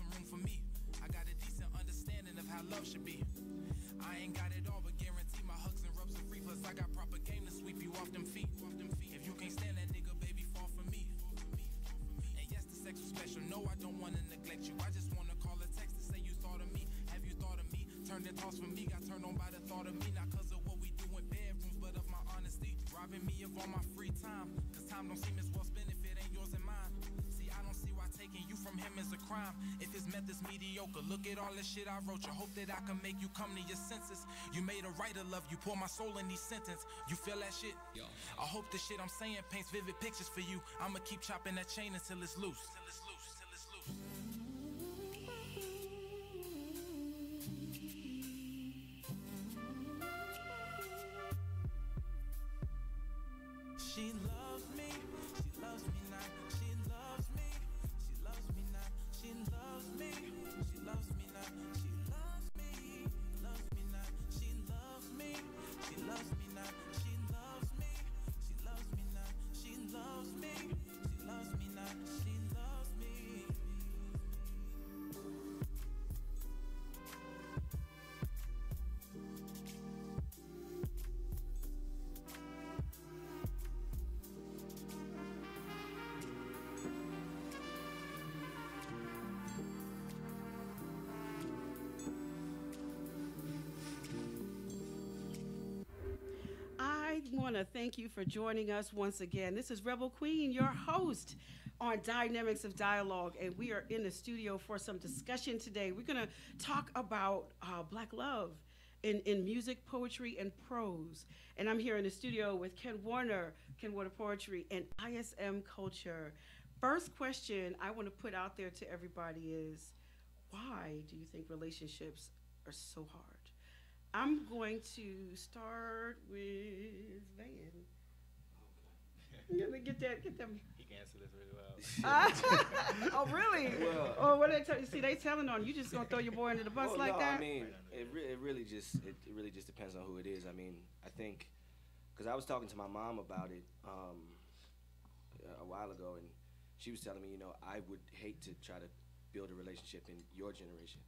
some room for me. I got a decent understanding of how love should be. I ain't got it all, but guarantee my hugs and rubs are free. Plus I got proper game to sweep you off them feet. If you can't stand that nigga, baby, fall for me. And yes, the sex was special. No, I don't wanna neglect you. I just wanna call a text to say you thought of me. Have you thought of me? Turned in thoughts for me. Got turned on by the thought of me. Not cause of what we do in bedrooms, but of my honesty. Robbing me of all my free time. Cause time don't seem as well spent if it ain't yours and mine. See, I don't see why taking you from him is a crime. If his method's mediocre, look at all the shit I wrote you. Hope that I can make you come to your senses. You made a right of love, you pour my soul in these sentences. You feel that shit? I hope the shit I'm saying paints vivid pictures for you. I'ma keep chopping that chain until it's loose. Till it's loose, till it's loose. She loves me not. She loves me not. She loves me, she loves me not. She loves me not. She loves me, she loves me not. She loves me, she loves me not. She loves me, she loves me not. She loves me. I want to thank you for joining us once again. This is Rebel Queen, your host on Dynamics of Dialogue, and we are in the studio for some discussion today. We're going to talk about Black love in music, poetry, and prose. And I'm here in the studio with Ken Warner Poetry, and ISM Culture. First question I want to put out there to everybody is, why do you think relationships are so hard? I'm going to start with Van. Okay. Get them. He can answer this really well. Oh, really? Well, oh, what they tell you? See, they telling on you. Just gonna throw your boy under the bus well, like no, that? I mean, it really just depends on who it is. I mean, I think because I was talking to my mom about it a while ago, and she was telling me, you know, I would hate to try to build a relationship in your generation.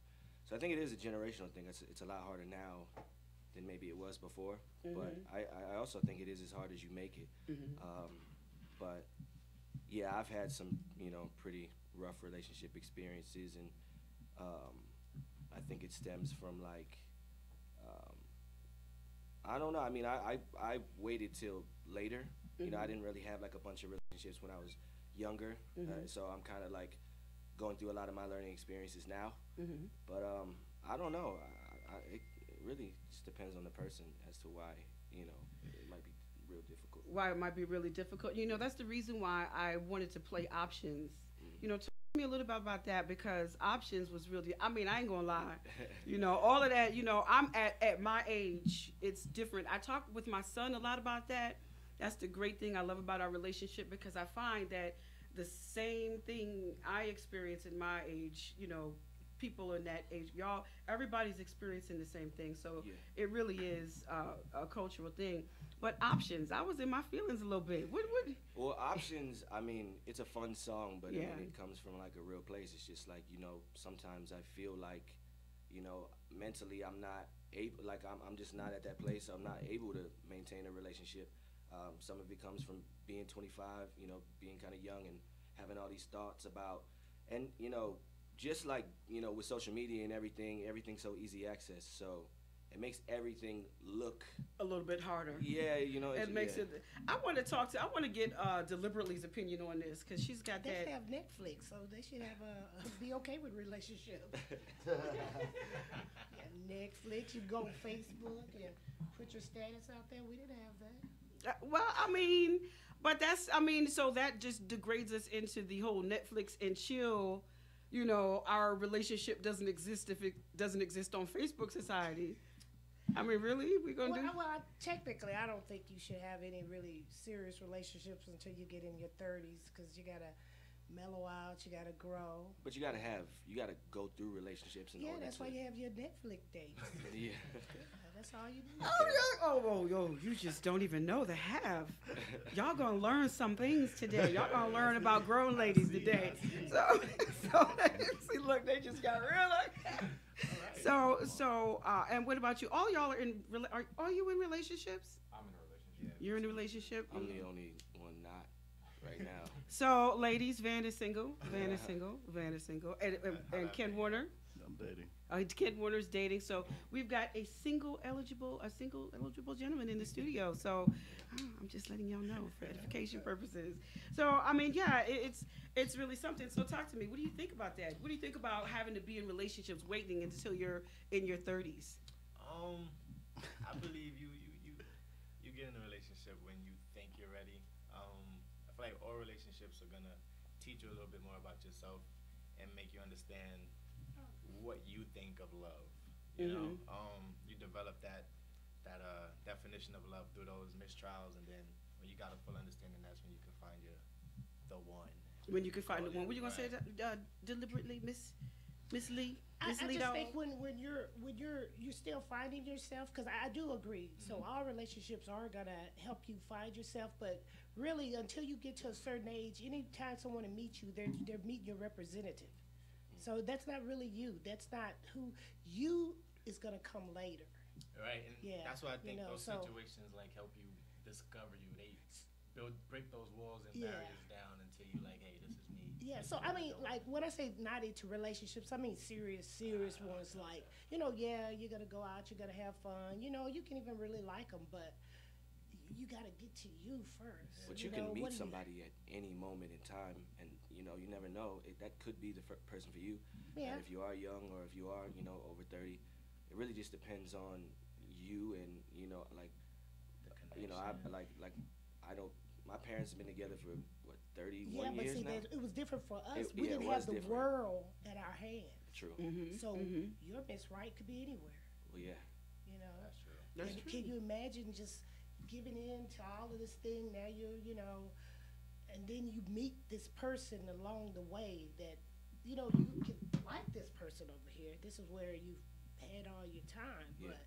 So I think it is a generational thing. It's a lot harder now than maybe it was before. Mm-hmm. But I also think it is as hard as you make it. Mm-hmm. But yeah, I've had some, you know, pretty rough relationship experiences, and I think it stems from like, I don't know. I mean, I waited till later. Mm-hmm. You know, I didn't really have like a bunch of relationships when I was younger. Mm-hmm. So I'm kind of like going through a lot of my learning experiences now. Mm-hmm. But I don't know. It really just depends on the person as to why, you know, it might be real difficult. Why it might be really difficult. You know, that's the reason why I wanted to play Options. Mm-hmm. You know, talk to me a little bit about that, because Options was really, I mean, I ain't gonna lie. You know, all of that, you know, I'm at my age, it's different. I talk with my son a lot about that. That's the great thing I love about our relationship, because I find that the same thing I experience in my age, you know, people in that age, everybody's experiencing the same thing. So yeah. It really is a cultural thing. But Options, I was in my feelings a little bit. Well, Options, I mean, it's a fun song, but yeah. I mean, it comes from like a real place. It's just like, you know, sometimes I feel like, you know, mentally I'm not able, like I'm just not at that place. I'm not able to maintain a relationship. Some of it comes from being 25, you know, being kind of young and having all these thoughts about, and, you know, just like, you know, with social media and everything's so easy access. So it makes everything look a little bit harder. Yeah, you know. It makes it. I want to get Deliberately's opinion on this, because she's got they that. They have Netflix, so they should have be okay with relationships. Yeah, Netflix, you go on Facebook and put your status out there. We didn't have that. Well, I mean, but so that just degrades us into the whole Netflix and chill. You know, our relationship doesn't exist if it doesn't exist on Facebook society. I mean, really? Well, technically, I don't think you should have any really serious relationships until you get in your 30s, because you got to mellow out, you got to grow. But you got to go through relationships. Yeah, that's why you have your Netflix dates. Yeah. That's all you do. Oh, you just don't even know the have. Y'all gonna learn some things today. Y'all gonna learn about grown ladies today. So So see, look, they just got real. And what about you? All y'all are in. Are you in relationships? I'm in a relationship. You're in a relationship. I'm the only one not right now. So, ladies, Van is single. Van is single. And Ken Warner. I'm dating. Ken Warner's dating. So we've got a single eligible gentleman in the studio. So I'm just letting y'all know for edification purposes. So I mean, yeah, it's really something. So talk to me. What do you think about that? What do you think about having to be in relationships, waiting until you're in your 30s? I believe you get in a relationship when you think you're ready. I feel like all relationships are gonna teach you a little bit more about yourself and make you understand what you think of love. You know, you develop that definition of love through those mistrials, and then when you got a full understanding, that's when you can find the one. When you can find the one. What you gonna say that, deliberately, Miss Lee? I just think when you're still finding yourself, because I do agree. So all relationships are gonna help you find yourself, but really until you get to a certain age, anytime someone to meet you, they're meeting your representative. So that's not really you. That's not who you is gonna come later. Right, and that's why I think those so, situations like help you discover you. They break those walls and barriers down until you like, hey, this is me. Yeah, so I mean, like when I say not into relationships, I mean serious ones. Like you're gonna go out, you're gonna have fun. You can even really like them, but you gotta get to you first. But you can meet somebody at any moment in time, and you never know. That could be the person for you. Yeah. And if you are young or if you are, over 30, it really just depends on you and I don't. My parents have been together for 31 years now. Yeah, but see, it was different for us. We didn't have the world at our hands. True. So your best right could be anywhere. Well, yeah. That's true. That's true. Can you imagine just giving in to all of this thing? Now and then you meet this person along the way that, you can like this person over here. This is where you've had all your time, but,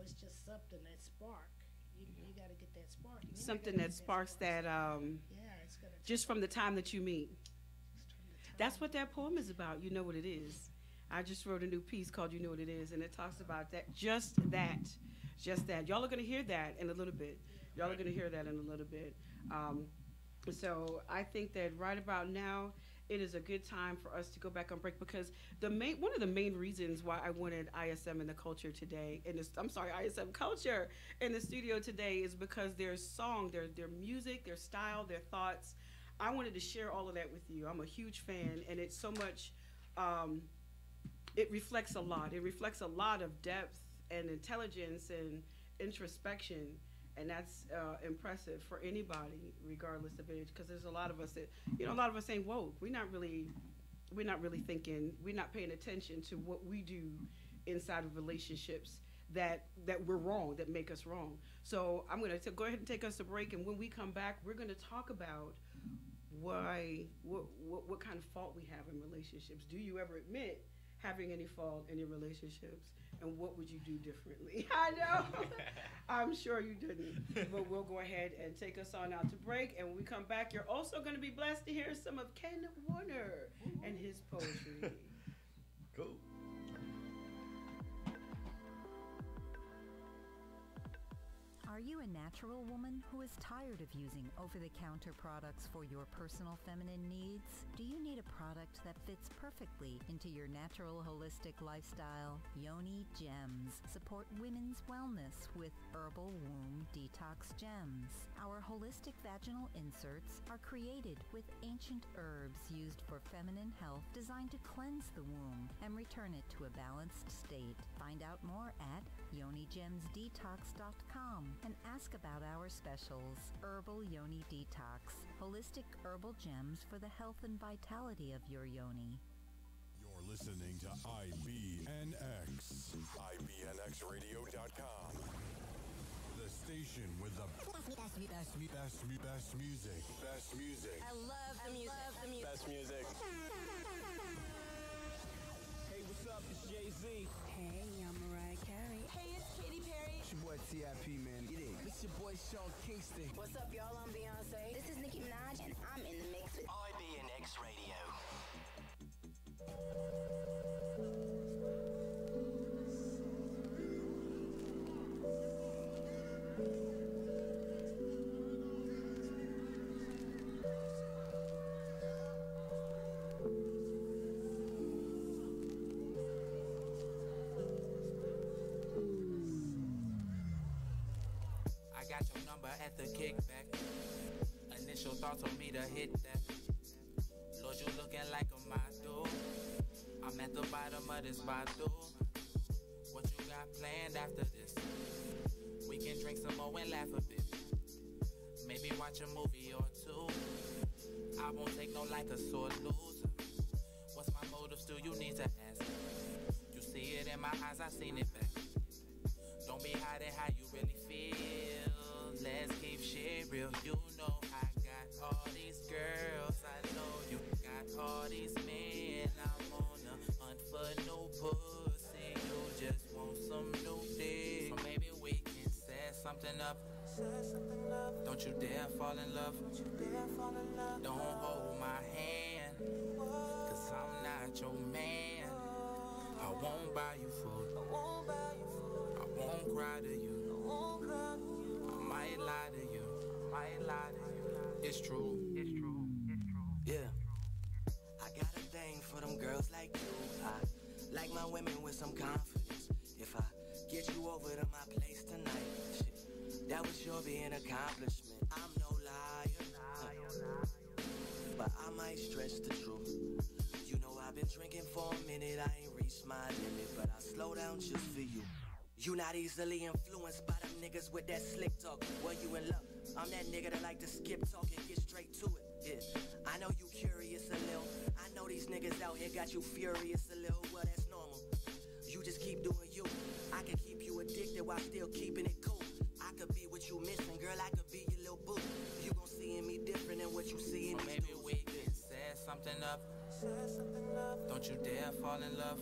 it's just something that spark. You got to get that spark. Something that sparks that, it's gonna just from the time that you meet. That's what that poem is about. You know what it is. I just wrote a new piece called You Know What It Is, and it talks about that, just that. Y'all are going to hear that in a little bit. So I think that right about now, it is a good time for us to go back on break, because one of the main reasons why I wanted ISM in the culture today, ISM culture in the studio today, is because their song, their music, their style, their thoughts. I wanted to share all of that with you. I'm a huge fan, and it's so much. It reflects a lot. It reflects a lot of depth and intelligence and introspection. And that's impressive for anybody, regardless of age, because there's a lot of us that, a lot of us ain't woke. We're not really thinking. We're not paying attention to what we do inside of relationships that we're wrong, that make us wrong. So I'm going to go ahead and take us a break, and when we come back, we're going to talk about what kind of fault we have in relationships. Do you ever admit having any fault in your relationships? And what would you do differently? I know. I'm sure you didn't. But we'll go ahead and take us on out to break. And when we come back, you're also going to be blessed to hear some of Ken Warner and his poetry. Cool. Are you a natural woman who is tired of using over-the-counter products for your personal feminine needs? Do you need a product that fits perfectly into your natural holistic lifestyle? Yoni Gems support women's wellness with herbal womb detox gems. Our holistic vaginal inserts are created with ancient herbs used for feminine health, designed to cleanse the womb and return it to a balanced state. Find out more at yonigemsdetox.com and ask about our specials. Herbal Yoni Detox, holistic herbal gems for the health and vitality of your yoni. You're listening to IBNX, IBNXradio.com. The station with the best music. I love the music. Best music. Hey, what's up? It's Jay-Z. Hey, I'm Mariah Carey. Hey, it's Katy Perry. It's your boy T.I.P., man. Get it. It's your boy Sean Kingston. What's up, y'all? I'm Beyonce. This is Nicki Minaj, and I'm in the mix with IBNX Radio. had to kick back. Initial thoughts told me to hit that. Lord, you looking like a model. I'm at the bottom of this bottle. What you got planned after this? We can drink some more and laugh a bit. Maybe watch a movie or two. I won't take no like a sore loser. What's my motives? Do you need to ask? You see it in my eyes, I seen it back. Don't be hiding how you really feel. Let's keep shit real. You know I got all these girls. I know you got all these men. I'm on a hunt for new pussy. You just want some new dick. So maybe we can set something up. Don't you dare fall in love. Don't hold my hand, cause I'm not your man. I won't buy you food. I won't cry to you. I might lie to you. It's true. Yeah. I got a thing for them girls like you. I like my women with some confidence. If I get you over to my place tonight, shit, that would sure be an accomplishment. I'm no liar, but I might stretch the truth. You know I've been drinking for a minute, I ain't reached my limit, but I slow down just for you. You not easily influenced by them niggas with that slick talk. Well, you in love. I'm that nigga that like to skip talk and get straight to it. Yeah, I know you curious a little. I know these niggas out here got you furious a little. Well, that's normal. You just keep doing you. I can keep you addicted while still keeping it cool. I could be what you missing, girl. I could be your little boo. You gon' see in me different than what you see in me. Maybe we can set something up. Don't you dare fall in love.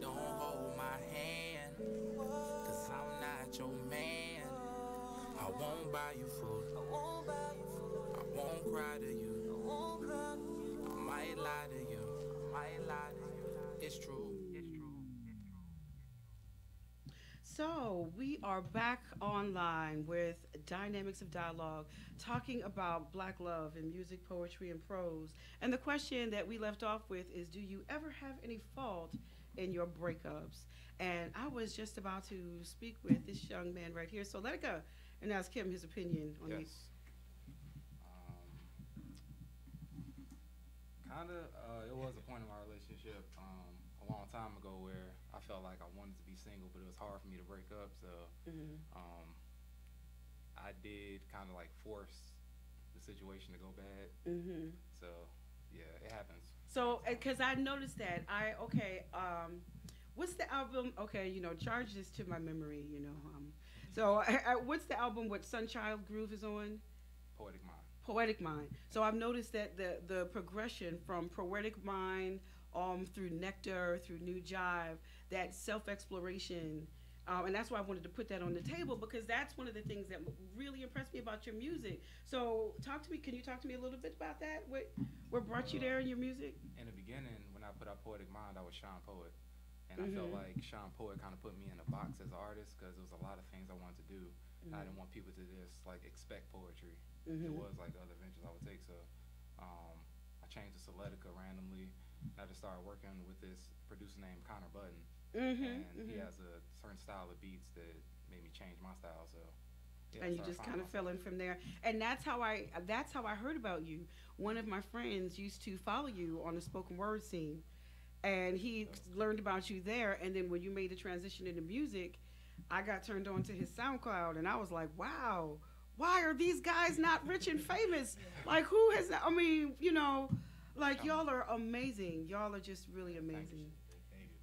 Don't hold my hand, cause I'm not your man. I won't buy you food. I won't cry to you. I might lie to you. It's true. So we are back online with Dynamics of Dialogue, talking about Black love in music, poetry, and prose. And the question that we left off with is, do you ever have any fault in your breakups? And I was just about to speak with this young man right here, so let it go and ask him his opinion on these. It was a point in my relationship a long time ago where I felt like I wanted to be single, but it was hard for me to break up. So I did kind of like force the situation to go bad. So yeah, it happens. So because I noticed that what's the album? Okay, charge this to my memory. So what's the album what Sunchild Groove is on? Poetic Mind. So I've noticed that the progression from Poetic Mind through Nectar, through New Jive, that self-exploration, and that's why I wanted to put that on the table, because that's one of the things that really impressed me about your music. So can you talk to me a little bit about that? What brought you there in your music? In the beginning, when I put out Poetic Mind, I was Sean Poet. And I felt like Sean Poet kind of put me in a box as an artist, because there was a lot of things I wanted to do. I didn't want people to just like expect poetry. It was like the other ventures I would take. So I changed to Celedica randomly. And I just started working with this producer named Connor Button. And he has a certain style of beats that made me change my style. So yeah, and you just kind of fell in from there. And that's how I heard about you. One of my friends used to follow you on the spoken word scene, and he learned about you there. And then when you made the transition into music, I got turned on to his SoundCloud, and I was like, wow, why are these guys not rich and famous? Like, who has that? I mean, like, y'all are amazing. Y'all are just really amazing.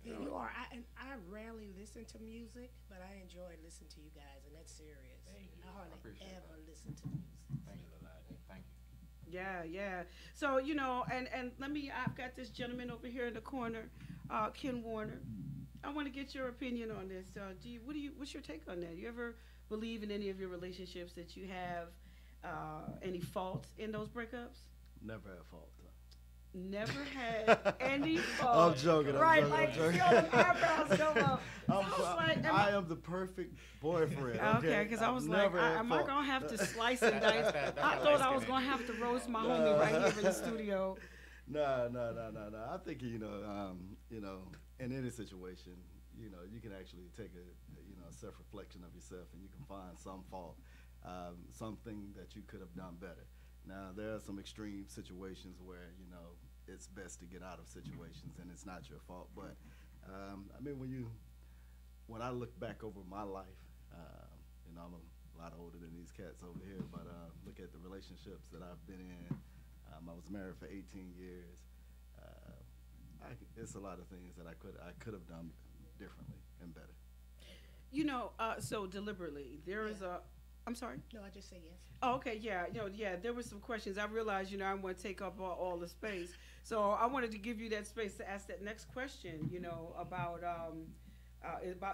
Yeah, you are. I rarely listen to music, but I enjoy listening to you guys, and that's serious. I hardly ever listen to music. Thank you a lot. Thank you. Yeah. So, and I've got this gentleman over here in the corner, Ken Warner. I want to get your opinion on this. What's your take on that? You ever believe in any of your relationships that you have any fault in those breakups? Never had fault. Never had any fault. I'm joking. Right, I'm joking. See all them eyebrows go up. I am the perfect boyfriend. Okay, because I was like, am I going to have to slice and dice? I thought I was going to have to roast my homie right here in the studio. No. I think, in any situation, you can actually take a self-reflection of yourself, and you can find some fault. something that you could have done better. Now, there are some extreme situations where, you know, it's best to get out of situations and it's not your fault. But, I mean, when I look back over my life, you know, I'm a lot older than these cats over here, but look at the relationships that I've been in. I was married for 18 years. It's a lot of things that I could have done differently and better. You know, so deliberately, there is a. I'm sorry. No, I just say yes. Oh, okay, yeah, you know, yeah. There were some questions. I realized, you know, I want to take up all the space, so I wanted to give you that space to ask that next question. You know, about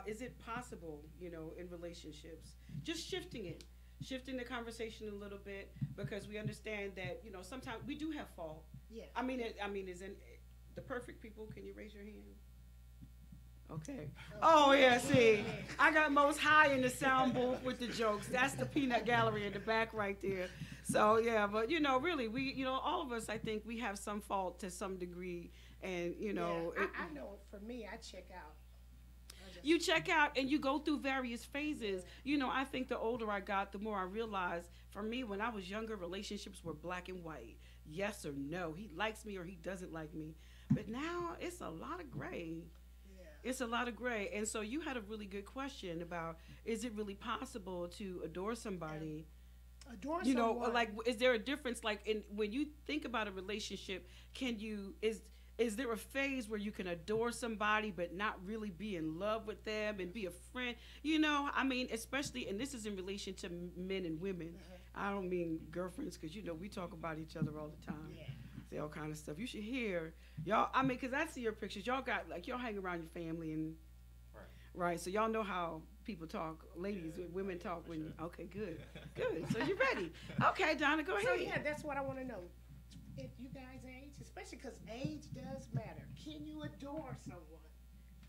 is it possible, you know, in relationships, just shifting the conversation a little bit, because we understand that, you know, sometimes we do have fault. Yeah. I mean, is in the perfect people? Can you raise your hand? Okay. Oh yeah, see, I got most high in the sound booth with the jokes. That's the peanut gallery in the back right there. So yeah, but you know, really, you know, all of us, I think we have some fault to some degree, and you know. Yeah, I know for me, I check out. You check out and you go through various phases. You know, I think the older I got, the more I realized, for me, when I was younger, relationships were black and white. Yes or no. He likes me or he doesn't like me. But now it's a lot of gray. It's a lot of gray. And so you had a really good question about, is it really possible to adore somebody? Adore you know, someone. like, is there a difference, like, when you think about a relationship, is there a phase where you can adore somebody but not really be in love with them and be a friend? You know, I mean, especially, and this is in relation to men and women. I don't mean girlfriends, because, you know, we talk about each other all the time. Yeah. Say all kind of stuff. You should hear, y'all, I mean, because I see your pictures. Y'all got, like, y'all hang around your family and, right, so y'all know how people talk, ladies, women talk when, okay, good, good. So you're ready. Okay, Donna, go ahead. So yeah, that's what I want to know. If you guys age, especially because age does matter. Can you adore someone,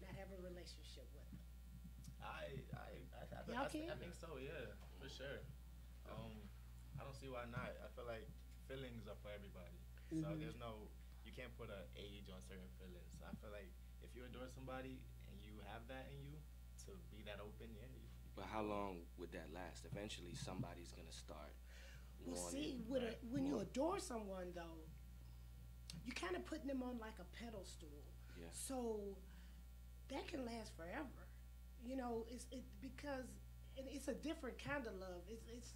not have a relationship with them? I think so. Yeah, for sure. I don't see why not. I feel like feelings are for everybody. So there's no, you can't put an age on certain feelings. So I feel like if you adore somebody and you have that in you to be that open, yeah. But how long would that last? Eventually, somebody's gonna start. Well, see, when you adore someone, though, you're kind of putting them on like a pedestal. Yeah. So that can last forever. You know, because it's a different kind of love. It's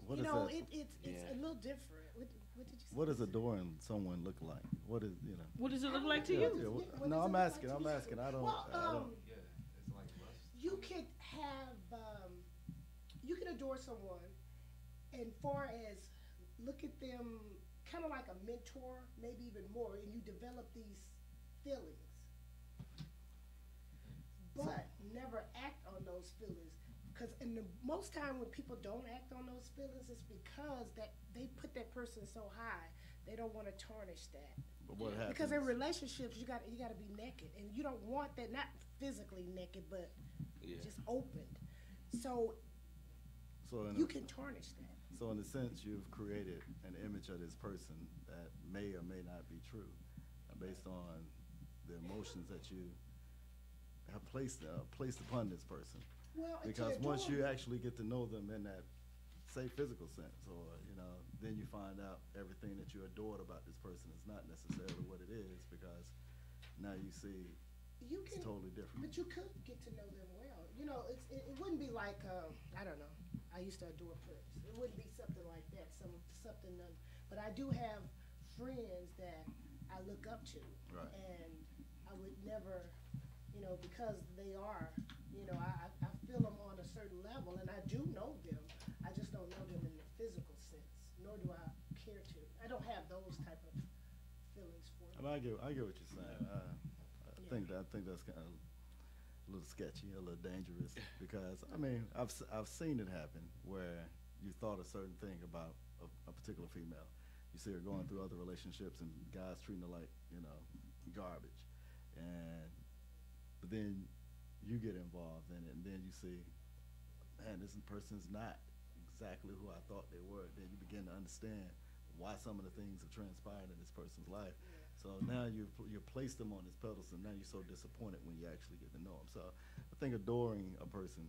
what you is know, that? it's a little different. What did you say? What does adoring someone look like? What is, you know? What does it look like to you? No, I'm asking. I don't. Well, I don't. It's like lust. You could have, you can adore someone, and far as look at them kind of like a mentor, maybe even more, and you develop these feelings, but never act on those feelings. Because in the most time when people don't act on those feelings, it's because that they put that person so high, they don't want to tarnish that. But what happens? Because in relationships, you got to be naked, and you don't want that, not physically naked, but just opened. So you can tarnish that. So in a sense, you've created an image of this person that may or may not be true, based on the emotions that you have placed upon this person. Well, because once you actually get to know them in that, say, physical sense, or you know, then you find out everything that you adored about this person is not necessarily what it is, because now you see it's totally different. But you could get to know them well. You know, it wouldn't be like I don't know. I used to adore Prince. It wouldn't be something like that. Something. But I do have friends that I look up to, right. And I would never, you know, because they are, you know, I feel them on a certain level, and I do know them. I just don't know them in the physical sense, nor do I care to. I don't have those type of feelings for them. I mean, I get what you're saying. I think that's kind of a little sketchy, a little dangerous, because I mean, I've seen it happen where you thought a certain thing about a particular female. You see her going through other relationships and guys treating her like, you know, garbage, but then you get involved in it, and then you see, man, this person's not exactly who I thought they were. Then you begin to understand why some of the things have transpired in this person's life. So now you place them on this pedestal, and now you're so disappointed when you actually get to know them. So I think adoring a person,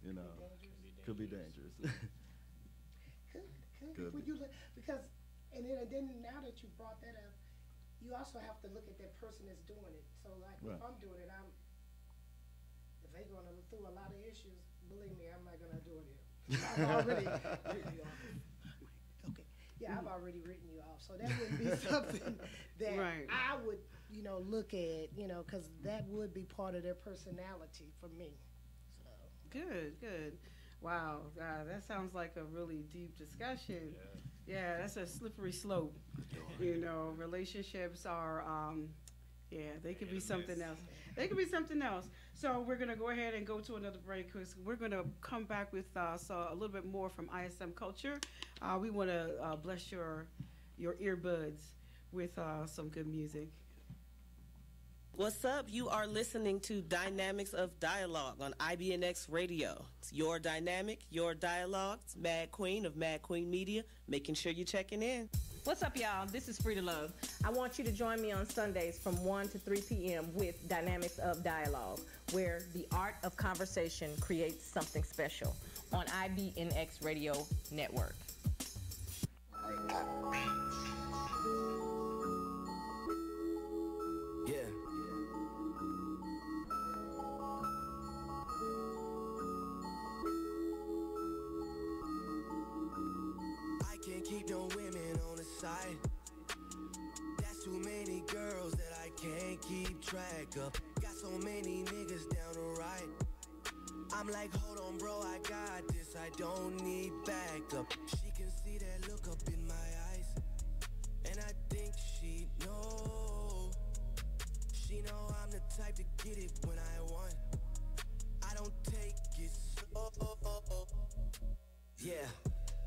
you know, Could be dangerous. Could when you look, because and then now that you brought that up, you also have to look at that person that's doing it. So like if I'm doing it, if they're going through a lot of issues, believe me, I'm not gonna do it. I've already written you off. Okay, yeah, I've already written you off. So that wouldn't be something that I would, look at, because that would be part of their personality for me. So Good. Wow, that sounds like a really deep discussion. Yeah, that's a slippery slope. Relationships are, they could be something else. They could be something else. So we're going to go ahead and go to another break because we're going to come back with a little bit more from ISM Culture. We want to bless your earbuds with some good music. What's up? You are listening to Dynamics of Dialogue on IBNX Radio. It's your dynamic, your dialogue. It's Mad Queen of Mad Queen Media, making sure you're checking in. What's up, y'all? This is Frida Love. I want you to join me on Sundays from 1 to 3 p.m. with Dynamics of Dialogue, where the art of conversation creates something special on IBNX Radio Network. Keep them women on the side. That's too many girls that I can't keep track of. Got so many niggas down the right. I'm like, hold on, bro, I got this. I don't need backup. She can see that look up in my eyes, and I think she know. She know I'm the type to get it when I want. I don't take it slow. Yeah.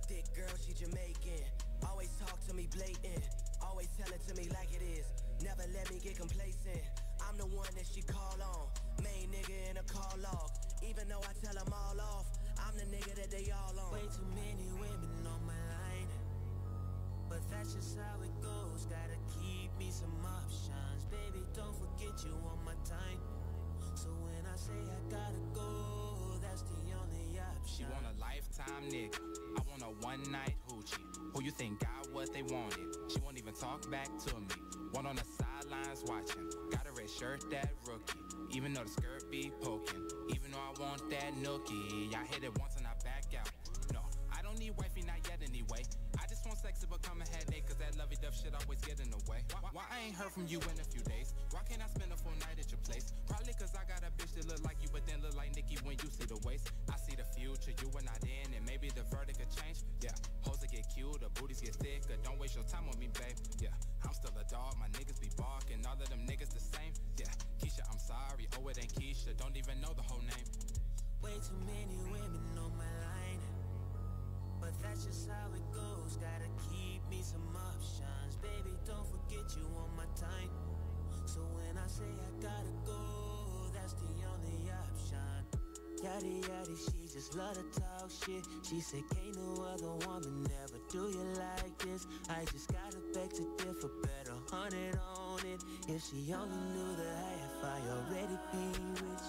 Thick girl, she Jamaican. Always talk to me blatant. Always tell it to me like it is. Never let me get complacent. I'm the one that she call on. Main nigga in a call log. Even though I tell them all off, I'm the nigga that they all on. Way too many women on my line, but that's just how it goes. Gotta keep me some options. Baby, don't forget you on my time. So when I say I gotta go, that's the only option. She want a lifetime nigga. I want a one-night hoochie. Who you think got what they wanted? She won't even talk back to me. One on the sidelines watching. Got a red shirt, that rookie. Even though the skirt be poking. Even though I want that nookie. I hit it once and I back out. No, I don't need wifey, not yet anyway. I just want sex to become a headache, cause that lovey-dove shit always get in the way. Why I ain't heard from you in a few days? Why can't I spend a full night at your place? Probably cause I got a bitch that look like you, but then look like Nicki when you see the waist. I see the future, you were not in, and maybe the verdict could change. Yeah, hoes that get cute, the booties get thicker. Don't waste your time on me, babe. Yeah, I'm still a dog, my niggas be barking. All of them niggas the same. Yeah, Keisha, I'm sorry. Oh, it ain't Keisha, don't even know the whole name. Way too many women on my line, but that's just how it goes. Gotta keep me some options. Baby, don't forget you on my time. So when I say I gotta go, that's the only option. Yaddy yaddy, she just love to talk shit. She said can't no other woman ever do you like this. I just gotta beg to differ, better 100 on it. If she only knew the half, I already be rich.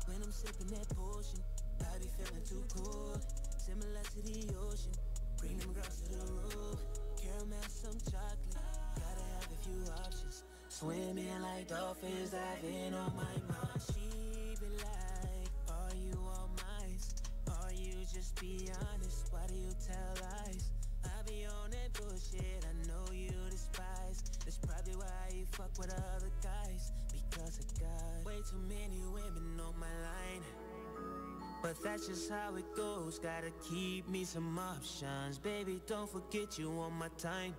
When I'm sipping that potion, I be feeling too cool. Similar to the ocean, bring them girls to the roof. Caramel, some chocolate, gotta have a few options. Swimming like dolphins, diving on my mind. She be like, are you all mine? Or you just be honest, why do you tell lies? I be on that bullshit, I know you despise. That's probably why you fuck with other guys. Because I got way too many women on my line, but that's just how it goes. Gotta keep me some options. Baby, don't forget you on my time.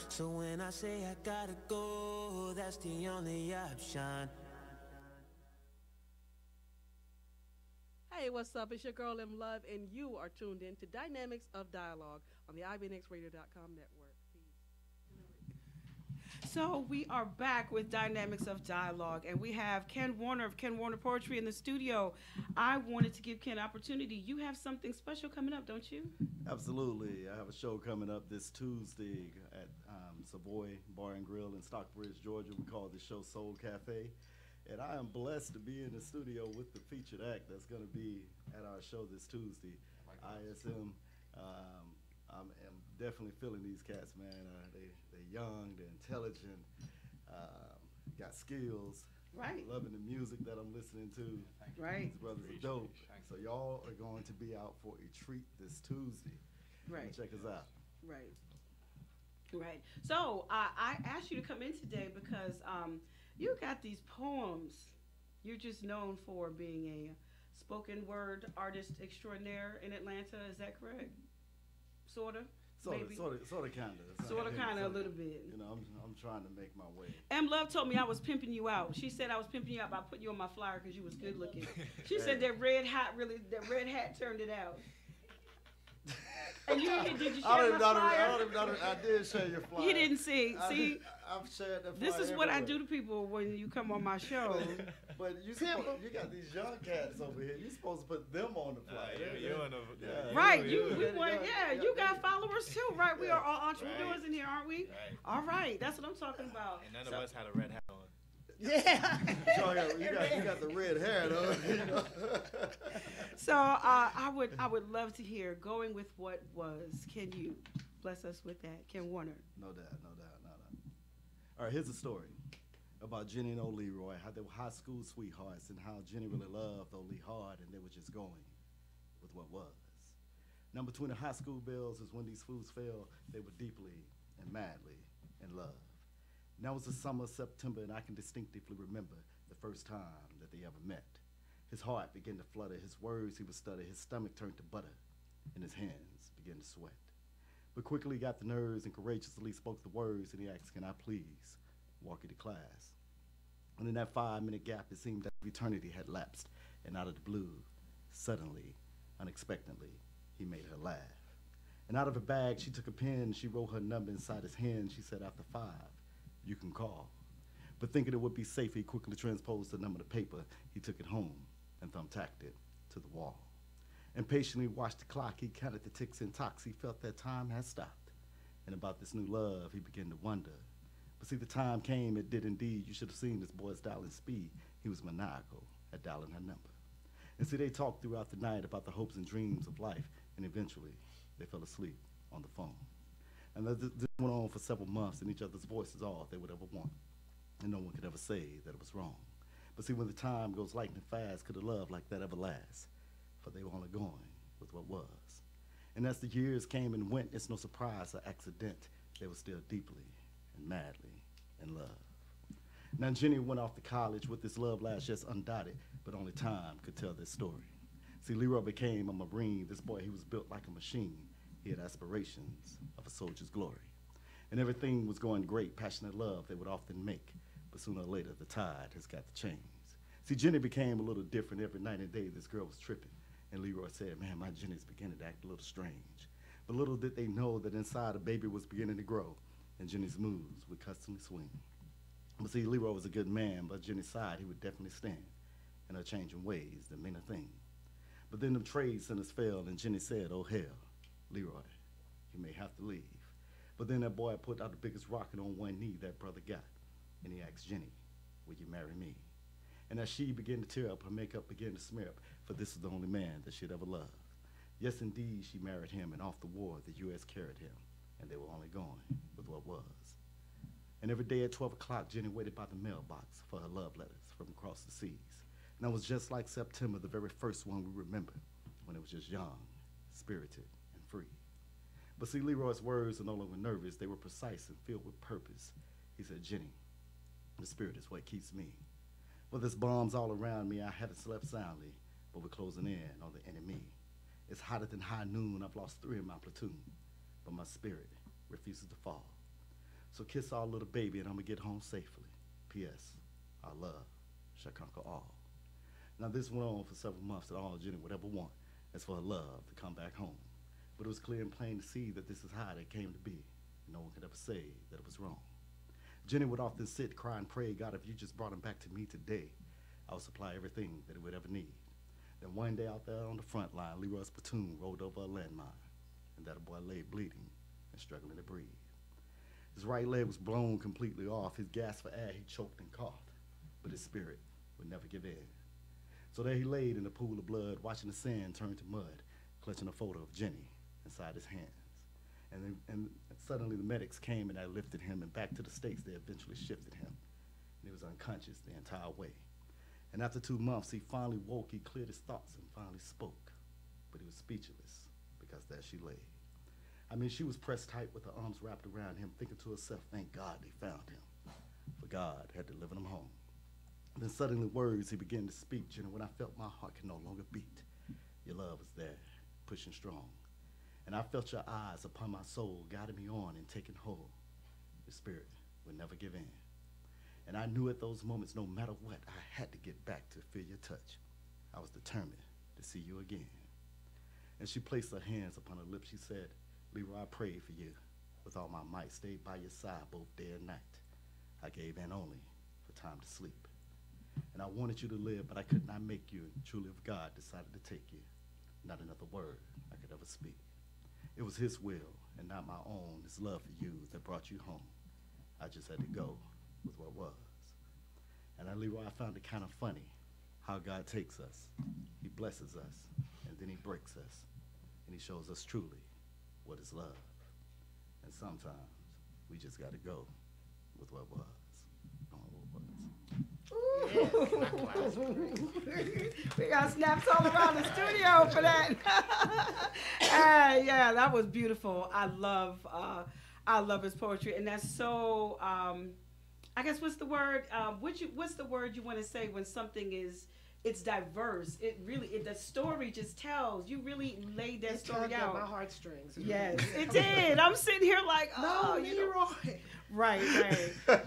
So when I say I gotta go, that's the only option. Hey, what's up? It's your girl M Love, and you are tuned in to Dynamics of Dialogue on the IBNXradio.com network. So we are back with Dynamics of Dialogue, and we have Ken Warner of Ken Warner Poetry in the studio. I wanted to give Ken an opportunity. You have something special coming up, don't you? Absolutely. I have a show coming up this Tuesday at Savoy Bar and Grill in Stockbridge, Georgia. We call the show Soul Cafe. And I am blessed to be in the studio with the featured act that's going to be at our show this Tuesday, ISM. I'm definitely feeling these cats, man. They're young, they're intelligent, got skills. Right. Loving the music that I'm listening to. Right. These brothers are dope. So y'all are going to be out for a treat this Tuesday. Right. Check us out. Right. Right. So I asked you to come in today because you got these poems. You're just known for being a spoken word artist extraordinaire in Atlanta. Is that correct? Sort of. Sort of, kind of. Sort of, kind of, a little bit. You know, I'm trying to make my way. M Love told me I was pimping you out. She said I was pimping you out by putting you on my flyer because you was good looking. She said that red hat turned it out. And did you share my flyer? I did share your flyer. He didn't see. See, I've shared that flyer. This is what I do to people when you come on my show. But you got these young cats over here. You're supposed to put them on the flyer. Right. You got followers too, right? We are all entrepreneurs in here, aren't we? Right. All right. That's what I'm talking about. And none of us had a red hat on. Yeah. you got the red hair though. You know? So I would love to hear going with what was. Can you bless us with that, Ken Warner? No doubt. All right, here's a story about Jenny and old Leroy, how they were high school sweethearts, and how Jenny really loved old Lee hard, and they were just going with what was. Now between the high school bells is when these fools fell. They were deeply and madly in love. Now was the summer of September, and I can distinctively remember the first time that they ever met. His heart began to flutter, his words he would stutter, his stomach turned to butter, and his hands began to sweat. But quickly he got the nerves and courageously spoke the words, and he asked, "Can I please walk you to class?" And in that 5-minute gap, it seemed that eternity had lapsed, and out of the blue, suddenly, unexpectedly, he made her laugh. And out of her bag, she took a pen, she wrote her number inside his hand. She said, "After 5, you can call." But thinking it would be safe, he quickly transposed the number to paper. He took it home and thumbtacked it to the wall. And patiently watched the clock. He counted the ticks and tocks. He felt that time had stopped. And about this new love, he began to wonder. But see, the time came, it did indeed. You should have seen this boy's dialing speed. He was maniacal at dialing her number. And see, they talked throughout the night about the hopes and dreams of life, and eventually they fell asleep on the phone. And this went on for several months, and each other's voices all they would ever want. And no one could ever say that it was wrong. But see, when the time goes lightning fast, could a love like that ever last? For they were only going with what was. And as the years came and went, it's no surprise or accident, they were still deeply and madly in love. Now Jenny went off to college with this love last just undotted, but only time could tell this story. See, Leroy became a Marine. This boy, he was built like a machine. He had aspirations of a soldier's glory. And everything was going great, passionate love they would often make. But sooner or later, the tide has got to change. See, Jenny became a little different every night and day. This girl was tripping. And Leroy said, "Man, my Jenny's beginning to act a little strange." But little did they know that inside a baby was beginning to grow, and Jenny's moods would constantly swing. But see, Leroy was a good man, but Jenny's side, he would definitely stand. And her changing ways that meant a thing. But then the trade centers fell, and Jenny said, "Oh, hell, Leroy, you may have to leave." But then that boy put out the biggest rocket on one knee that brother got. And he asked Jenny, "Will you marry me?" And as she began to tear up, her makeup began to smear up, for this is the only man that she'd ever loved. Yes, indeed, she married him, and off the war, the U.S. carried him, and they were only going with what was. And every day at 12 o'clock, Jenny waited by the mailbox for her love letters from across the seas. And it was just like September, the very first one we remember, when it was just young, spirited, and free. But see, Leroy's words were no longer nervous. They were precise and filled with purpose. He said, "Jenny, the spirit is what keeps me. Well, there's bombs all around me. I haven't slept soundly, but we're closing in on the enemy. It's hotter than high noon. I've lost 3 in my platoon, but my spirit refuses to fall. So kiss our little baby, and I'm going to get home safely. P.S. Our love shall conquer all." Now, this went on for several months, and all Jenny would ever want is for her love to come back home. But it was clear and plain to see that this is how it came to be. No one could ever say that it was wrong. Jenny would often sit, cry, and pray, "God, if you just brought him back to me today, I'll supply everything that he would ever need." Then one day out there on the front line, Leroy's platoon rolled over a landmine, and that boy lay bleeding and struggling to breathe. His right leg was blown completely off. His gasped for air, he choked and coughed, but his spirit would never give in. So there he laid in a pool of blood, watching the sand turn to mud, clutching a photo of Jenny inside his hands. And suddenly the medics came and they lifted him, and back to the States they eventually shifted him. And he was unconscious the entire way. And after 2 months, he finally woke, he cleared his thoughts and finally spoke. But he was speechless, because there she lay. I mean, she was pressed tight with her arms wrapped around him, thinking to herself, thank God they found him. For God had delivered him home. And then suddenly words he began to speak, and when I felt my heart could no longer beat, your love was there, pushing strong. And I felt your eyes upon my soul, guiding me on and taking hold. Your spirit would never give in. And I knew at those moments, no matter what, I had to get back to feel your touch. I was determined to see you again. And she placed her hands upon her lips. She said, Leroy, I prayed for you with all my might, stayed by your side both day and night. I gave in only for time to sleep. And I wanted you to live, but I could not make you. And truly, if God decided to take you, not another word I could ever speak. It was his will and not my own, his love for you that brought you home. I just had to go with what was. And I, Leroy, I found it kind of funny how God takes us. He blesses us, and then he breaks us. And he shows us truly what is love. And sometimes we just got to go with what was. We got snaps all around the studio for that. Yeah, that was beautiful. I love his poetry, and that's so. I guess what's the word? What's the word you want to say when something is? It's diverse. It really, the story just tells. You really laid that story out. My heartstrings. Yes, it did. I'm sitting here like, oh, no, you know. Leroy. Right.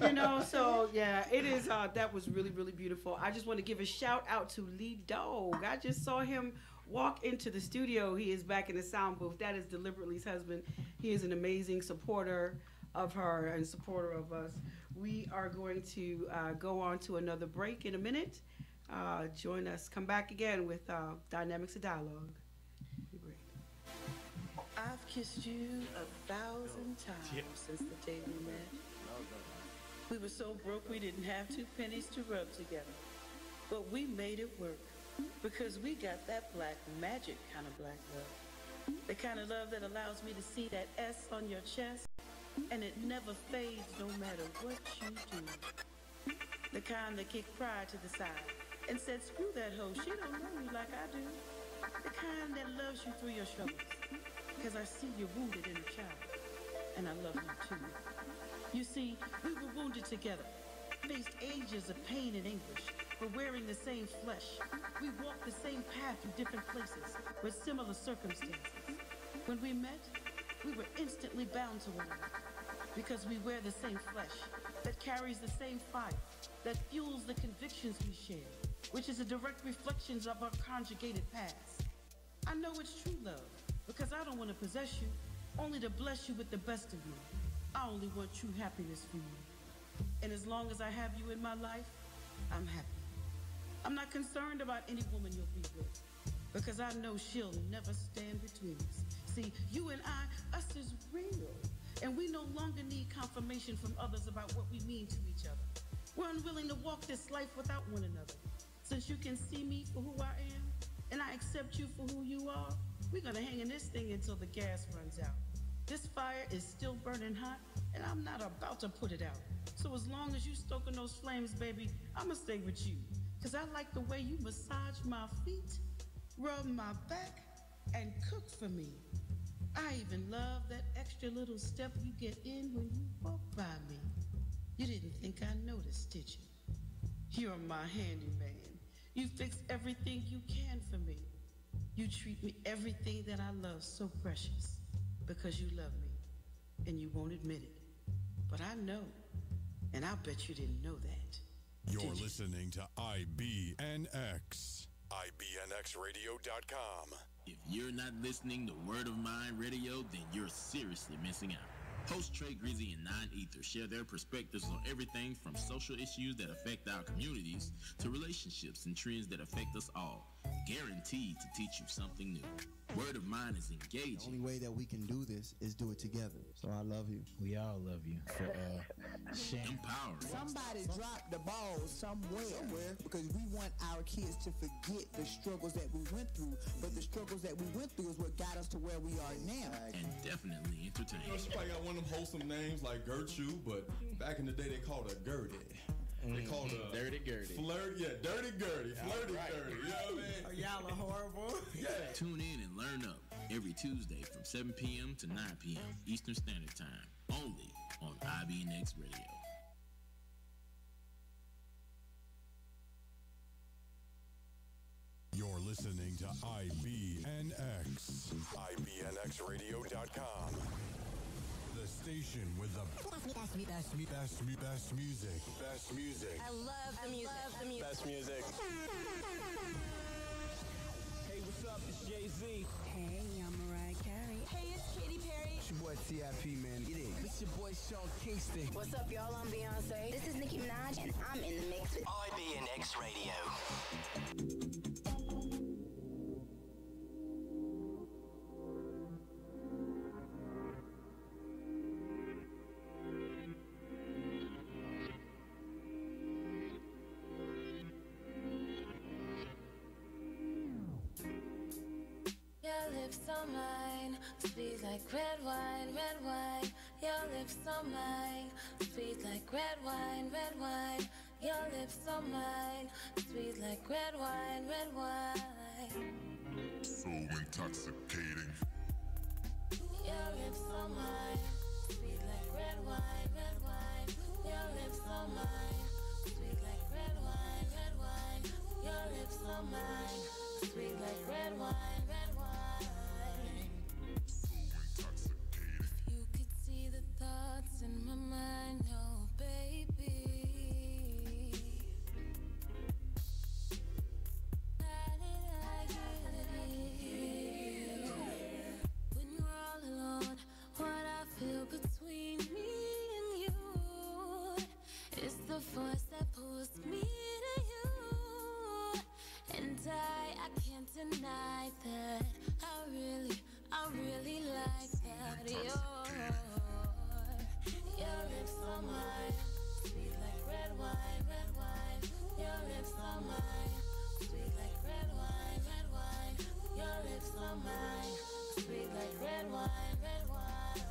You know, so yeah, it is. That was really, really beautiful. I just want to give a shout out to Lee Dog. I just saw him walk into the studio. He is back in the sound booth. That is Deliberately's husband. He is an amazing supporter of her and supporter of us. We are going to go on to another break in a minute. Join us. Come back again with Dynamics of Dialogue. Be great. I've kissed you 1,000 times since the day we met. We were so broke we didn't have 2 pennies to rub together. But we made it work because we got that black magic kind of black love. The kind of love that allows me to see that S on your chest and it never fades no matter what you do. The kind that kicked pride to the side and said, screw that hoe, she don't know you like I do. The kind that loves you through your struggles, because I see you're wounded in a child, and I love you too. You see, we were wounded together, faced ages of pain and anguish, but wearing the same flesh. We walked the same path through different places with similar circumstances. When we met, we were instantly bound to one another, because we wear the same flesh that carries the same fire, that fuels the convictions we share, which is a direct reflection of our conjugated past. I know it's true love, because I don't want to possess you, only to bless you with the best of me. I only want true happiness for you. And as long as I have you in my life, I'm happy. I'm not concerned about any woman you'll be with, because I know she'll never stand between us. See, you and I, us is real, and we no longer need confirmation from others about what we mean to each other. We're unwilling to walk this life without one another. Since you can see me for who I am, and I accept you for who you are, we're gonna hang in this thing until the gas runs out. This fire is still burning hot, and I'm not about to put it out. So as long as you stoking those flames, baby, I'ma stay with you. Cause I like the way you massage my feet, rub my back, and cook for me. I even love that extra little step you get in when you walk by me. You didn't think I noticed, did you? You're my handyman. You fix everything you can for me. You treat me everything that I love so precious because you love me and you won't admit it. But I know, and I bet you didn't know that. You're listening to IBNX. IBNXradio.com. If you're not listening to Word of Mind Radio, then you're seriously missing out. Hosts Trey Grizzy and Nine Ether share their perspectives on everything from social issues that affect our communities to relationships and trends that affect us all. guaranteed to teach you something new. Word of Mine is engaging. The only way that we can do this is do it together. So I love you. We all love you for empowering. Somebody dropped the ball somewhere because we want our kids to forget the struggles that we went through, but the struggles that we went through is what got us to where we are now. And definitely entertaining. You know, she probably got one of them wholesome names like Gertrude, but back in the day they called her Gertie. They called her Dirty Gertie. Dirty Gertie, flirty Gertie. You know what I mean? Y'all are horrible. Yeah. Tune in and learn up every Tuesday from 7 p.m. to 9 p.m. Eastern Standard Time, only on IBNX Radio. You're listening to IBNX. IBNXradio.com. The station with the best music. Best music. I love the music. Best music. Hey, what's up? It's Jay-Z. Hey, I'm Mariah Carey. Hey, it's Katy Perry. It's your boy T.I.P., man. It is. It's your boy Sean Kingston. What's up, y'all? I'm Beyonce. This is Nicki Minaj, and I'm in the mix with IBNX Radio. Your lips are mine, sweet like red wine, red wine. Your lips are mine, sweet like red wine, red wine. Your lips are mine, sweet like red wine, red wine. So intoxicating. Your lips are mine, sweet like red wine, red wine. Your lips are mine, sweet like red wine, red wine. Your lips are mine, sweet like red wine, red wine. If you could see the thoughts in my mind, oh baby. How did I get here? When you're all alone, what I feel between me and you is the force that pulls me to you. And I can't deny that I really like that. Your lips are mine, sweet like red wine, red wine. Your lips are mine, sweet like red wine, red wine. Your lips are mine, sweet like red wine, red wine.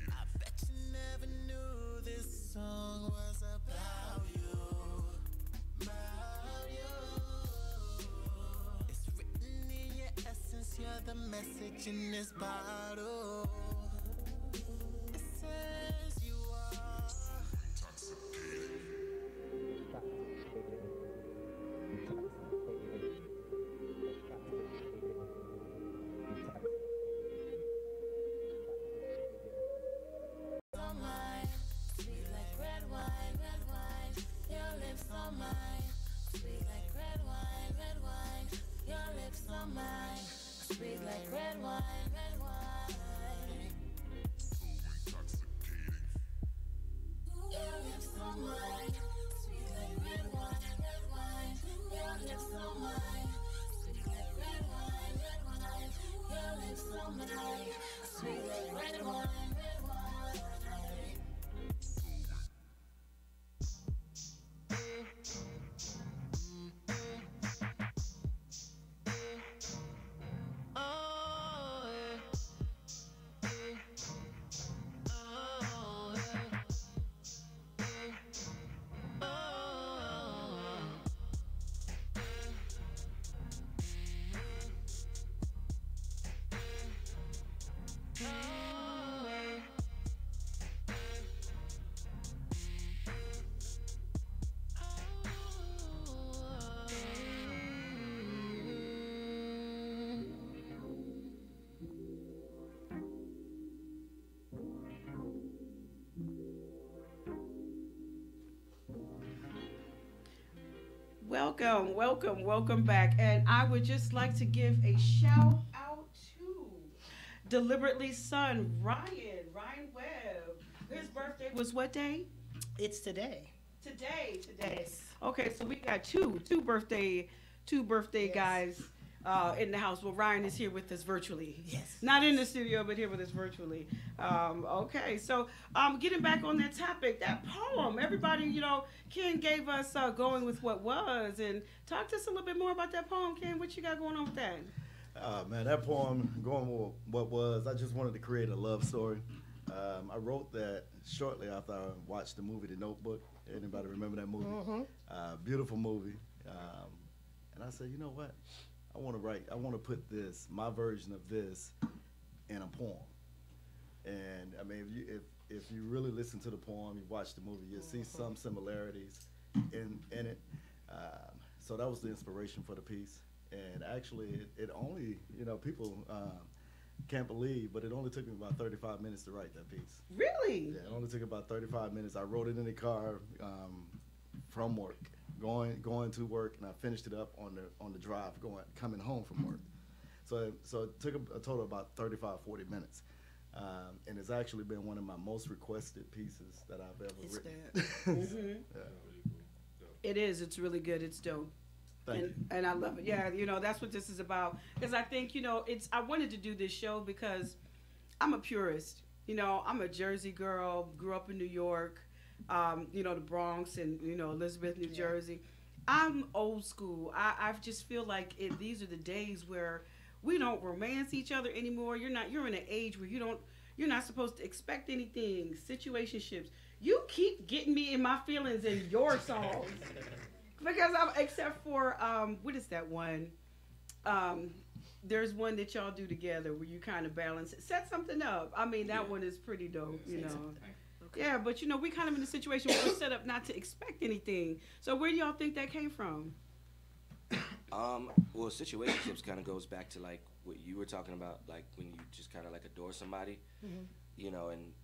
I bet you never knew this song was about you. About you. It's written in your essence, you're the message in this bottle. It says you are Are mine, sweet like red wine, red wine. Your lips are mine, sweet like red wine, red wine. Your lips are mine, sweet like red wine, red wine. Your lips are mine, sweet like red wine, red wine. Your lips are mine, sweet like red wine, red wine. Your lips are mine, sweet like red wine, red wine. Welcome back. And I would just like to give a shout out to Deliberately's son, Ryan Webb. His birthday was what day? It's today. Today. Yes. Okay, so we got two birthday Yes. guys in the house. Well, Ryan is here with us virtually. Yes. Not in the studio, but here with us virtually. Okay, so getting back on that topic, that poem, everybody, Ken gave us Going With What Was, and talk to us a little bit more about that poem, Ken. What you got going on with that? Man, that poem, Going With What Was, I just wanted to create a love story. I wrote that shortly after I watched the movie The Notebook. Anybody remember that movie? Mm-hmm. Beautiful movie. And I said, you know what? I want to put my version of this in a poem. And I mean, if you really listen to the poem, you watch the movie, you'll see some similarities in it. So that was the inspiration for the piece. And actually, it only, people can't believe, but it only took me about 35 minutes to write that piece. Really? Yeah, it only took about 35 minutes. I wrote it in the car from work, going to work, and I finished it up on the drive coming home from work. So it took a total of about 35, 40 minutes. And it's actually been one of my most requested pieces that I've ever written. Yeah. It is. It's really good. It's dope. Thank you. And I love it. Yeah, that's what this is about. Because I think, I wanted to do this show because I'm a purist. I'm a Jersey girl, grew up in New York, the Bronx and, Elizabeth, New Jersey. I'm old school. I just feel like these are the days where we don't romance each other anymore. You're in an age where you're not supposed to expect anything, situationships. You keep getting me in my feelings in your songs. Because except for, what is that one? There's one that y'all do together where you kind of balance it. Set something up. I mean, that one is pretty dope, Okay. Yeah, but we kind of in a situation where we're set up not to expect anything. So where do y'all think that came from? Well, situationships kind of goes back to like what you were talking about, like when you just kind of like adore somebody, and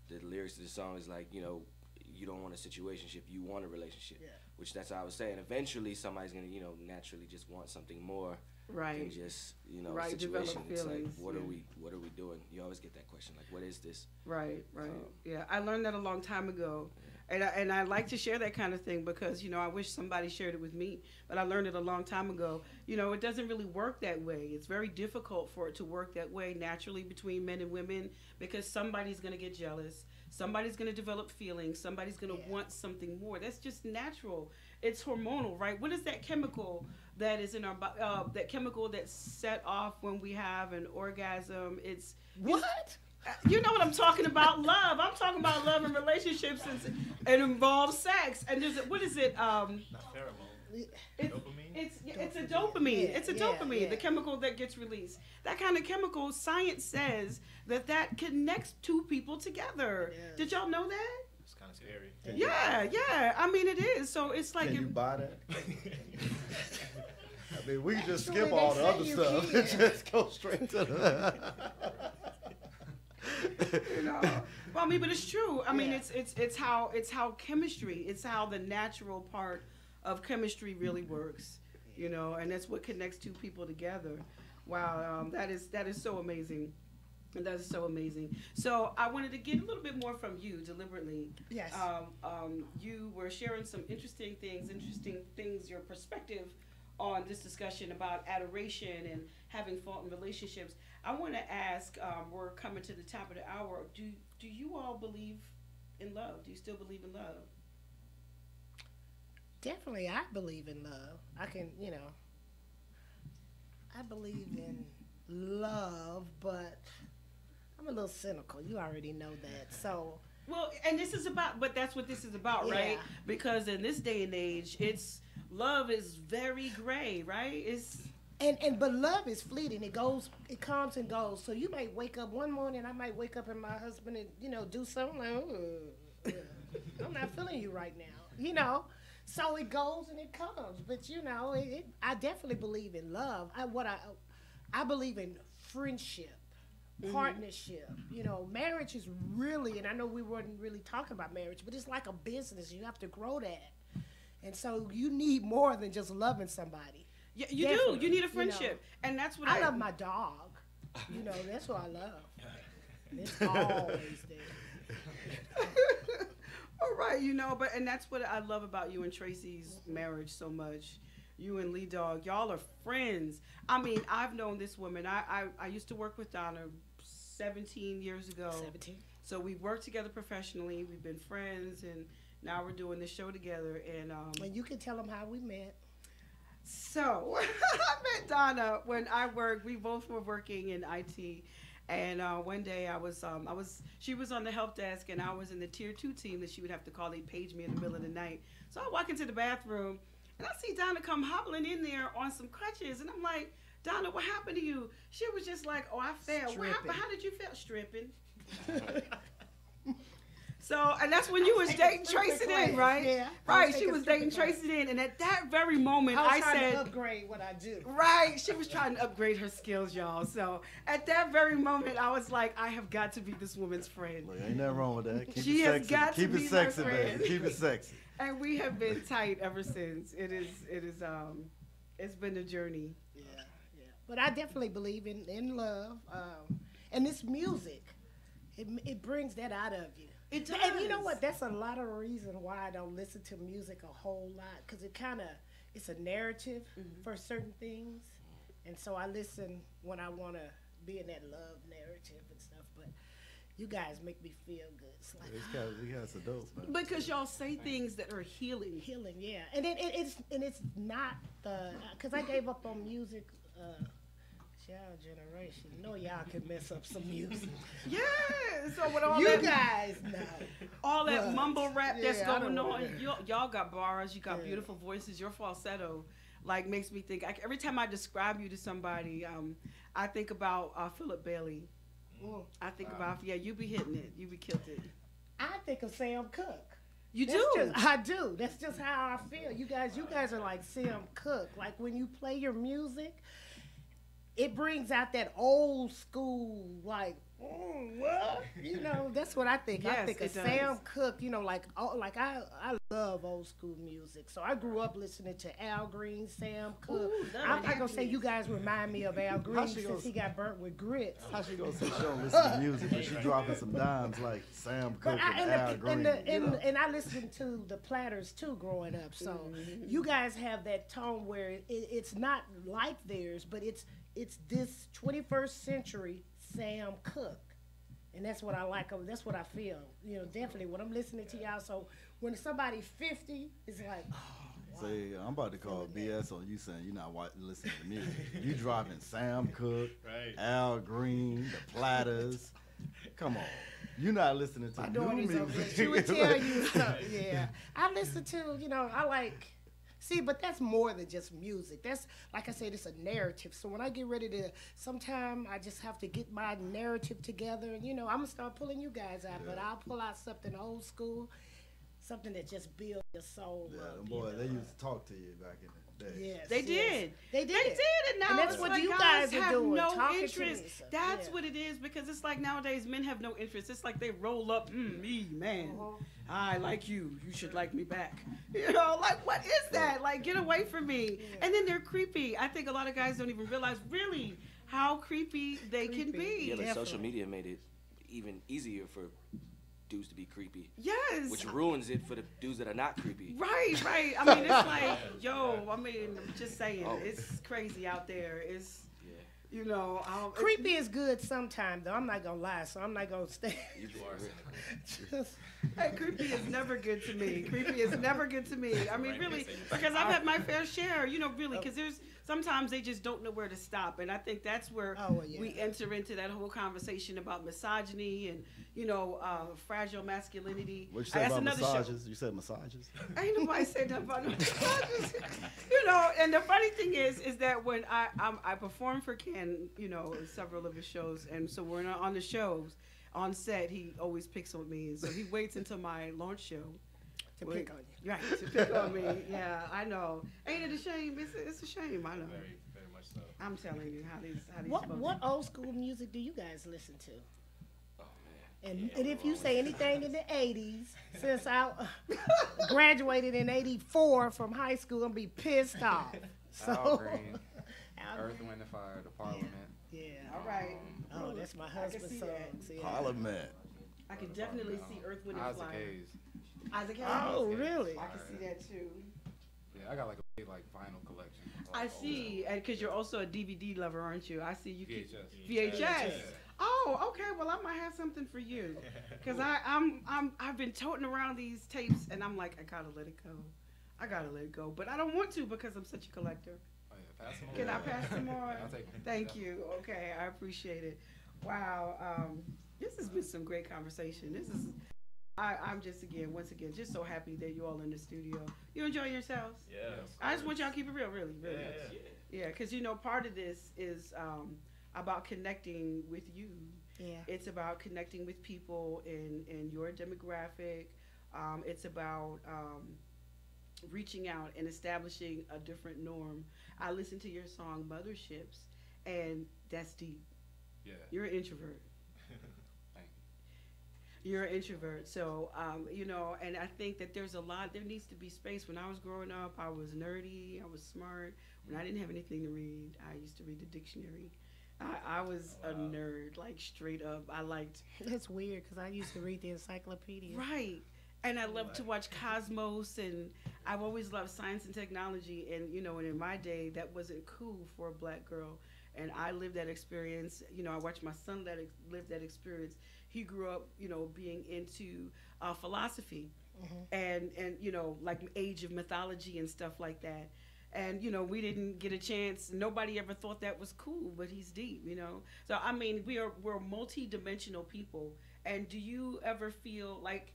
the lyrics of the song is like, you don't want a situationship, you want a relationship. Yeah. Which that's how I was saying. Eventually, somebody's gonna, naturally just want something more than just, situation. It's like, what are we doing? You always get that question, like, what is this? Right. Yeah, I learned that a long time ago, and I like to share that kind of thing because I wish somebody shared it with me, but I learned it a long time ago. It doesn't really work that way. It's very difficult for it to work that way naturally between men and women because somebody's gonna get jealous. Somebody's going to develop feelings. Somebody's going to want something more. That's just natural. It's hormonal, right? What is that chemical that is in our body? That chemical that's set off when we have an orgasm. It's what? You know what I'm talking about? Love. I'm talking about love and relationships. It involves sex. And what is it? Not pheromone. Dopamine? It's a dopamine. It's a dopamine, the chemical that gets released. That kind of chemical, science says that connects two people together. Yes. Did y'all know that? It's kind of scary. Yeah. I mean, it is. So it's like... Can you buy that? I mean, we can just skip all the other stuff and just go straight to the... Well, I mean, but it's true. I mean, it's how chemistry, it's how the natural part of chemistry really works, and that's what connects two people together. Wow, that is so amazing. And that is so amazing. So I wanted to get a little bit more from you deliberately. Yes. You were sharing some interesting things, your perspective on this discussion about adoration and having fault in relationships. I want to ask, we're coming to the top of the hour, do you all believe in love? Do you still believe in love? Definitely, I believe in love. I believe in love, but I'm a little cynical. You already know that. So, well, and that's what this is about, right? Because in this day and age, love is very gray, right? But love is fleeting. It comes and goes. So you might wake up one morning, I might wake up and my husband and, do something like, I'm not feeling you right now, So it goes and it comes. But, I definitely believe in love. I believe in friendship, partnership. Marriage is really, and I know we weren't really talking about marriage, but it's like a business. You have to grow that. And so you need more than just loving somebody. Yeah, you do. You need a friendship. And that's what I love my dog. That's what I love. And it's always there. All right, and that's what I love about you and Tracy's marriage so much. You and Lee Dog, y'all are friends. I mean, I've known this woman. I used to work with Donna 17 years ago. 17. So we worked together professionally. We've been friends, and now we're doing this show together. And you can tell them how we met. So I met Donna when we both were working in IT. And one day she was on the help desk, and I was in the tier 2 team that she would have to call. They'd page me in the middle of the night. So I walk into the bathroom, and I see Donna come hobbling in there on some crutches, and I'm like, Donna, what happened to you? She was just like, oh, I fell. What happened? How did you feel? Stripping. So, and that's when you was dating Tracy then, right? Yeah. Right, she was dating Tracy then, and at that very moment, I was I trying said, to upgrade what I do. Right, she was trying to upgrade her skills, y'all. So, at that very moment, I was like, I have got to be this woman's friend. Look, ain't nothing wrong with that. Keep She it has sexy. got to Keep be it sexy, my friend. baby. Keep it sexy. And we have been tight ever since. It's been a journey. Yeah. But I definitely believe in love, and this music, it brings that out of you. It does. And you know what? That's a lot of reason why I don't listen to music a whole lot, because it's a narrative for certain things, and so I listen when I want to be in that love narrative and stuff. But you guys make me feel good. It's like These guys are dope, man. Because y'all say things that are healing. Healing, yeah. And it's not because I gave up on music. Y'all generation, know y'all can mess up some music. Yeah. So with all you guys know all that mumble rap that's going on, that. y'all got bars, you got beautiful voices. Your falsetto, makes me think. Every time I describe you to somebody, I think about Philip Bailey. I think about you be hitting it, you be killed it. I think of Sam Cooke. You do? I do. That's just how I feel. You guys are like Sam Cooke. Like when you play your music, it brings out that old school, what? That's what I think. Yes, I think of Sam Cooke, I love old school music. So I grew up listening to Al Green, Sam Cooke. I'm not going to say you guys remind me of Al Green since he got burnt with grits. How she going to say she don't listen to music, but she dropping some dimes like Sam Cooke and Al Green? And I listened to the Platters, too, growing up. So you guys have that tone where it's not like theirs, but it's this 21st century Sam Cooke. And that's what I like. That's what I feel. Definitely when I'm listening to y'all. So when somebody 50, it's like, oh, wow. See, I'm about to call BS on you saying you're not listening to music. You dropping Sam Cooke, Al Green, the Platters. Come on. You're not listening to new music. She would tell you. Yeah. I listen to, I like... See, but that's more than just music. That's, like I said, it's a narrative. So when I get ready to, sometime I just have to get my narrative together. And, I'm going to start pulling you guys out. Yeah. But I'll pull out something old school, something that just builds your soul up. Boy, they used to talk to you back in the day. Yes, They did. They did. And now that's what you guys are doing. No interest. That's what it is, because it's like nowadays men have no interest. It's like they roll up, me, man. I like you. You should like me back. What is that? Get away from me. And then they're creepy. I think a lot of guys don't even realize really how creepy they can be. Yeah, social media made it even easier for dudes to be creepy. Yes. Which ruins it for the dudes that are not creepy. Right. I mean, it's like, I'm just saying, it's crazy out there. It's, creepy is good sometimes, though. I'm not going to lie, so I'm not going to stay. You are. Hey, creepy is never good to me. Creepy is never good to me. I mean, really, because I've had my fair share, really, because sometimes they just don't know where to stop. And I think that's where we enter into that whole conversation about misogyny and, fragile masculinity. What you say about massages? You said massages? Ain't nobody said nothing about no massages. And the funny thing is that when I perform for Ken, several of his shows, and so we're not on the shows, on set, he always picks on me. And so he waits until my launch show. To pick on you. Right, to pick on me. Yeah, I know. Ain't it a shame? It's a shame, I know. Very, very much so. I'm telling you how these What old school music do you guys listen to? Oh, man. And if you say anything in the 80s, since I graduated in 84 from high school, I'm going to be pissed off. Al Green, Earth, Wind, and Fire, The Parliament. Yeah. All right. That's my husband's song. Parliament. I can definitely see Earth, Wind, and Isaac Fire. Hayes. Isaac Hayes. Oh, really? I can see that too. Yeah, I got like a big like vinyl collection. I see, and because you're also a DVD lover, aren't you? I see you. VHS. VHS. Oh, okay. Well, I might have something for you, because I've been toting around these tapes, and I'm like, I gotta let it go. I gotta let it go, but I don't want to because I'm such a collector. Oh yeah, pass them on. Can I pass them on? I'll take them. Thank you. Okay, I appreciate it. Wow, this has been some great conversation. This is. I'm just once again, just so happy that you're all in the studio. You enjoy yourselves? Yeah. I just want y'all to keep it real, really. Yeah, because part of this is about connecting with you. Yeah. It's about connecting with people in your demographic. It's about reaching out and establishing a different norm. I listened to your song Motherships, and that's deep. Yeah. You're an introvert. You're an introvert, so and I think that there needs to be space. When I was growing up, I was nerdy, I was smart. When I didn't have anything to read, I used to read the dictionary. I was a nerd, like straight up. I liked. That's weird because I used to read the encyclopedia. Right, and I loved to watch Cosmos, and I've always loved science and technology. And and in my day, that wasn't cool for a black girl. And I lived that experience. I watched my son live that experience. He grew up, being into philosophy, and like Age of Mythology and stuff like that. And we didn't get a chance. Nobody ever thought that was cool, but he's deep. So I mean, we're multi-dimensional people. And do you ever feel like,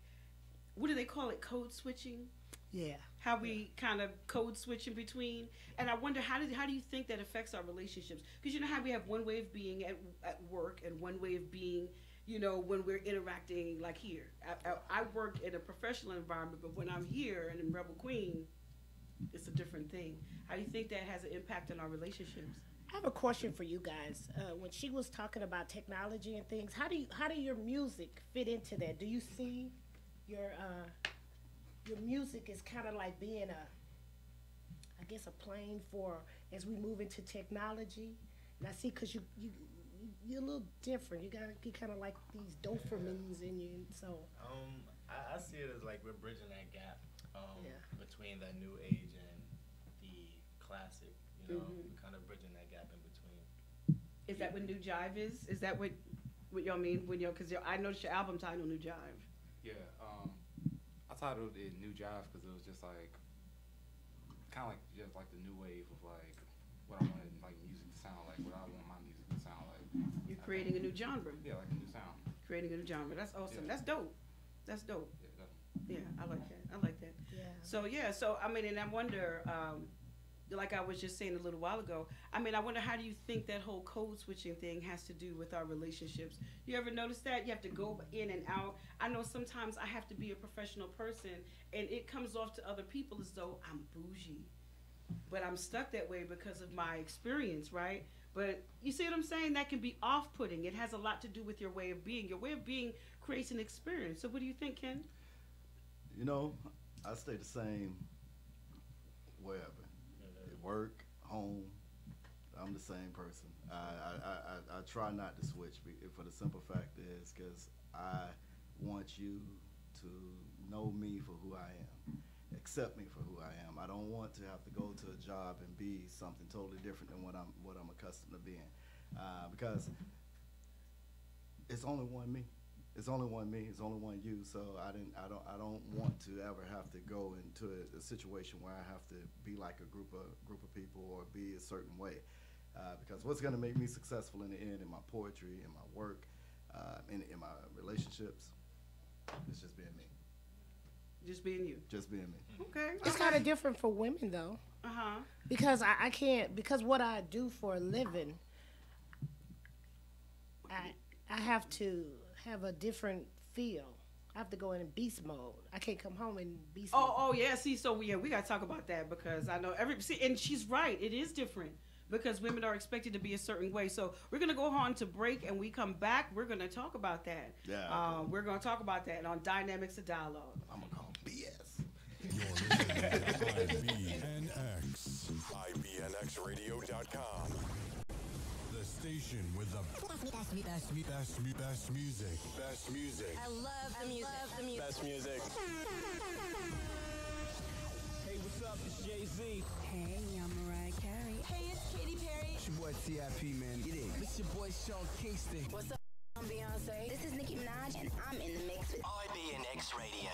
what do they call it, code switching? Yeah. How we kind of code switch in between. And I wonder, how do you think that affects our relationships? Because how we have one way of being at work and one way of being, when we're interacting like here. I work in a professional environment, but when I'm here and in Rebel Queen, it's a different thing. How do you think that has an impact on our relationships? I have a question for you guys. When she was talking about technology and things, how do your music fit into that? Do you see your music is kind of like being a plane for as we move into technology? And I see because you're a little different. You kind of like these dopamines in you. So I see it as like we're bridging that gap between that new age and the classic. We're kind of bridging that gap in between. Is that what New Jive is? Is that what y'all mean when because I noticed your album title New Jive. Yeah. I titled it New Jive because it was just like kind of like just like the new wave of like what I wanted like music to sound like, what I want my music to sound like. You're creating a new genre. Yeah, like a new sound. Creating a new genre. That's awesome. Yeah. That's dope. That's dope. Yeah, I like that. I like that. Yeah. So I mean, and I wonder, like I was just saying a little while ago, I mean, I wonder how do you think that whole code switching thing has to do with our relationships? You ever notice that? You have to go in and out. I know sometimes I have to be a professional person, and it comes off to other people as though I'm bougie. But I'm stuck that way because of my experience, right? But you see what I'm saying? That can be off-putting. It has a lot to do with your way of being. Your way of being creates an experience. So what do you think, Ken? I stay the same wherever. At work, home, I'm the same person. I try not to switch for the simple fact is because I want you to know me for who I am. Accept me for who I am. I don't want to have to go to a job and be something totally different than what I'm accustomed to being, because it's only one me. It's only one me. It's only one you. So I don't want to ever have to go into a situation where I have to be like a group of people or be a certain way, because what's going to make me successful in the end in my poetry, in my work, in my relationships, is just being me. Just being you. Just being me. Okay. It's kind of different for women, though. Because I can't, because what I do for a living, I have to have a different feel. I have to go in beast mode. I can't come home in beast mode. Oh, yeah. See, so we got to talk about that because I know and she's right. It is different because women are expected to be a certain way. So we're going to go on to break, and we come back. We're going to talk about that. Yeah. We're going to talk about that on Dynamics of Dialogue. I'm going to call BS. You're listening to IBNX. IBNXradio.com. The station with the best music. Best music. I love the music. Best music. Hey, what's up? It's Jay-Z. Hey, I'm Mariah Carey. Hey, it's Katy Perry. It's your boy T.I.P., man. Get in. It's your boy Sean Kingston. What's up? I'm Beyonce. This is Nicki Minaj, and I'm in the mix with IBNX Radio.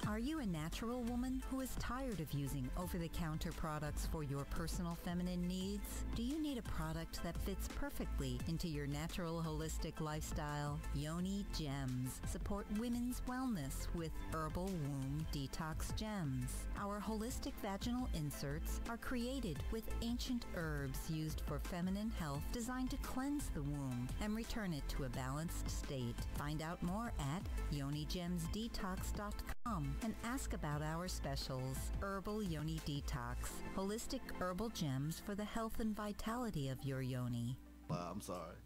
Are you a natural woman who is tired of using over-the-counter products for your personal feminine needs? Do you need a product that fits perfectly into your natural holistic lifestyle? Yoni Gems support women's wellness with herbal womb detox gems. Our holistic vaginal inserts are created with ancient herbs used for feminine health, designed to cleanse the womb and return it to a balanced state. Find out more at yonigemsdetox.com and ask about our specials. Herbal Yoni Detox, holistic herbal gems for the health and vitality of your yoni. I'm sorry.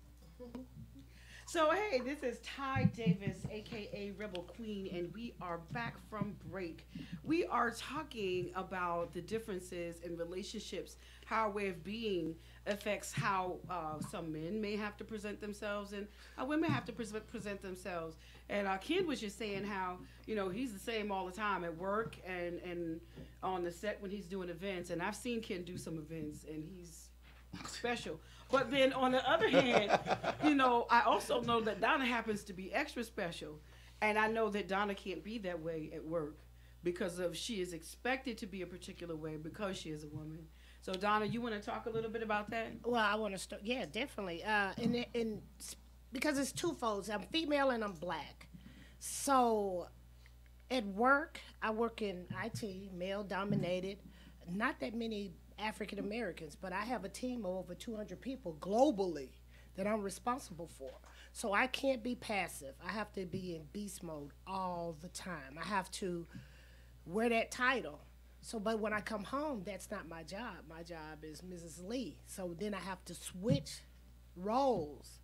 So, hey, this is Ty Davis, a.k.a. Rebel Queen, and we are back from break. We are talking about the differences in relationships, how our way of being affects how some men may have to present themselves and how women have to present themselves. And Ken was just saying how, you know, he's the same all the time at work and on the set when he's doing events. And I've seen Ken do some events, and he's special. But then on the other hand, you know, I also know that Donna happens to be extra special. And I know that Donna can't be that way at work because of she is expected to be a particular way because she is a woman. So Donna, you want to talk a little bit about that? Well, I want to start. Yeah, definitely. And because it's twofold. I'm female and I'm black. So at work, I work in IT, male dominated. Not that many African Americans, but I have a team of over 200 people globally that I'm responsible for. So I can't be passive. I have to be in beast mode all the time. I have to wear that title. So, but when I come home, that's not my job. My job is Mrs. Lee. So then I have to switch roles.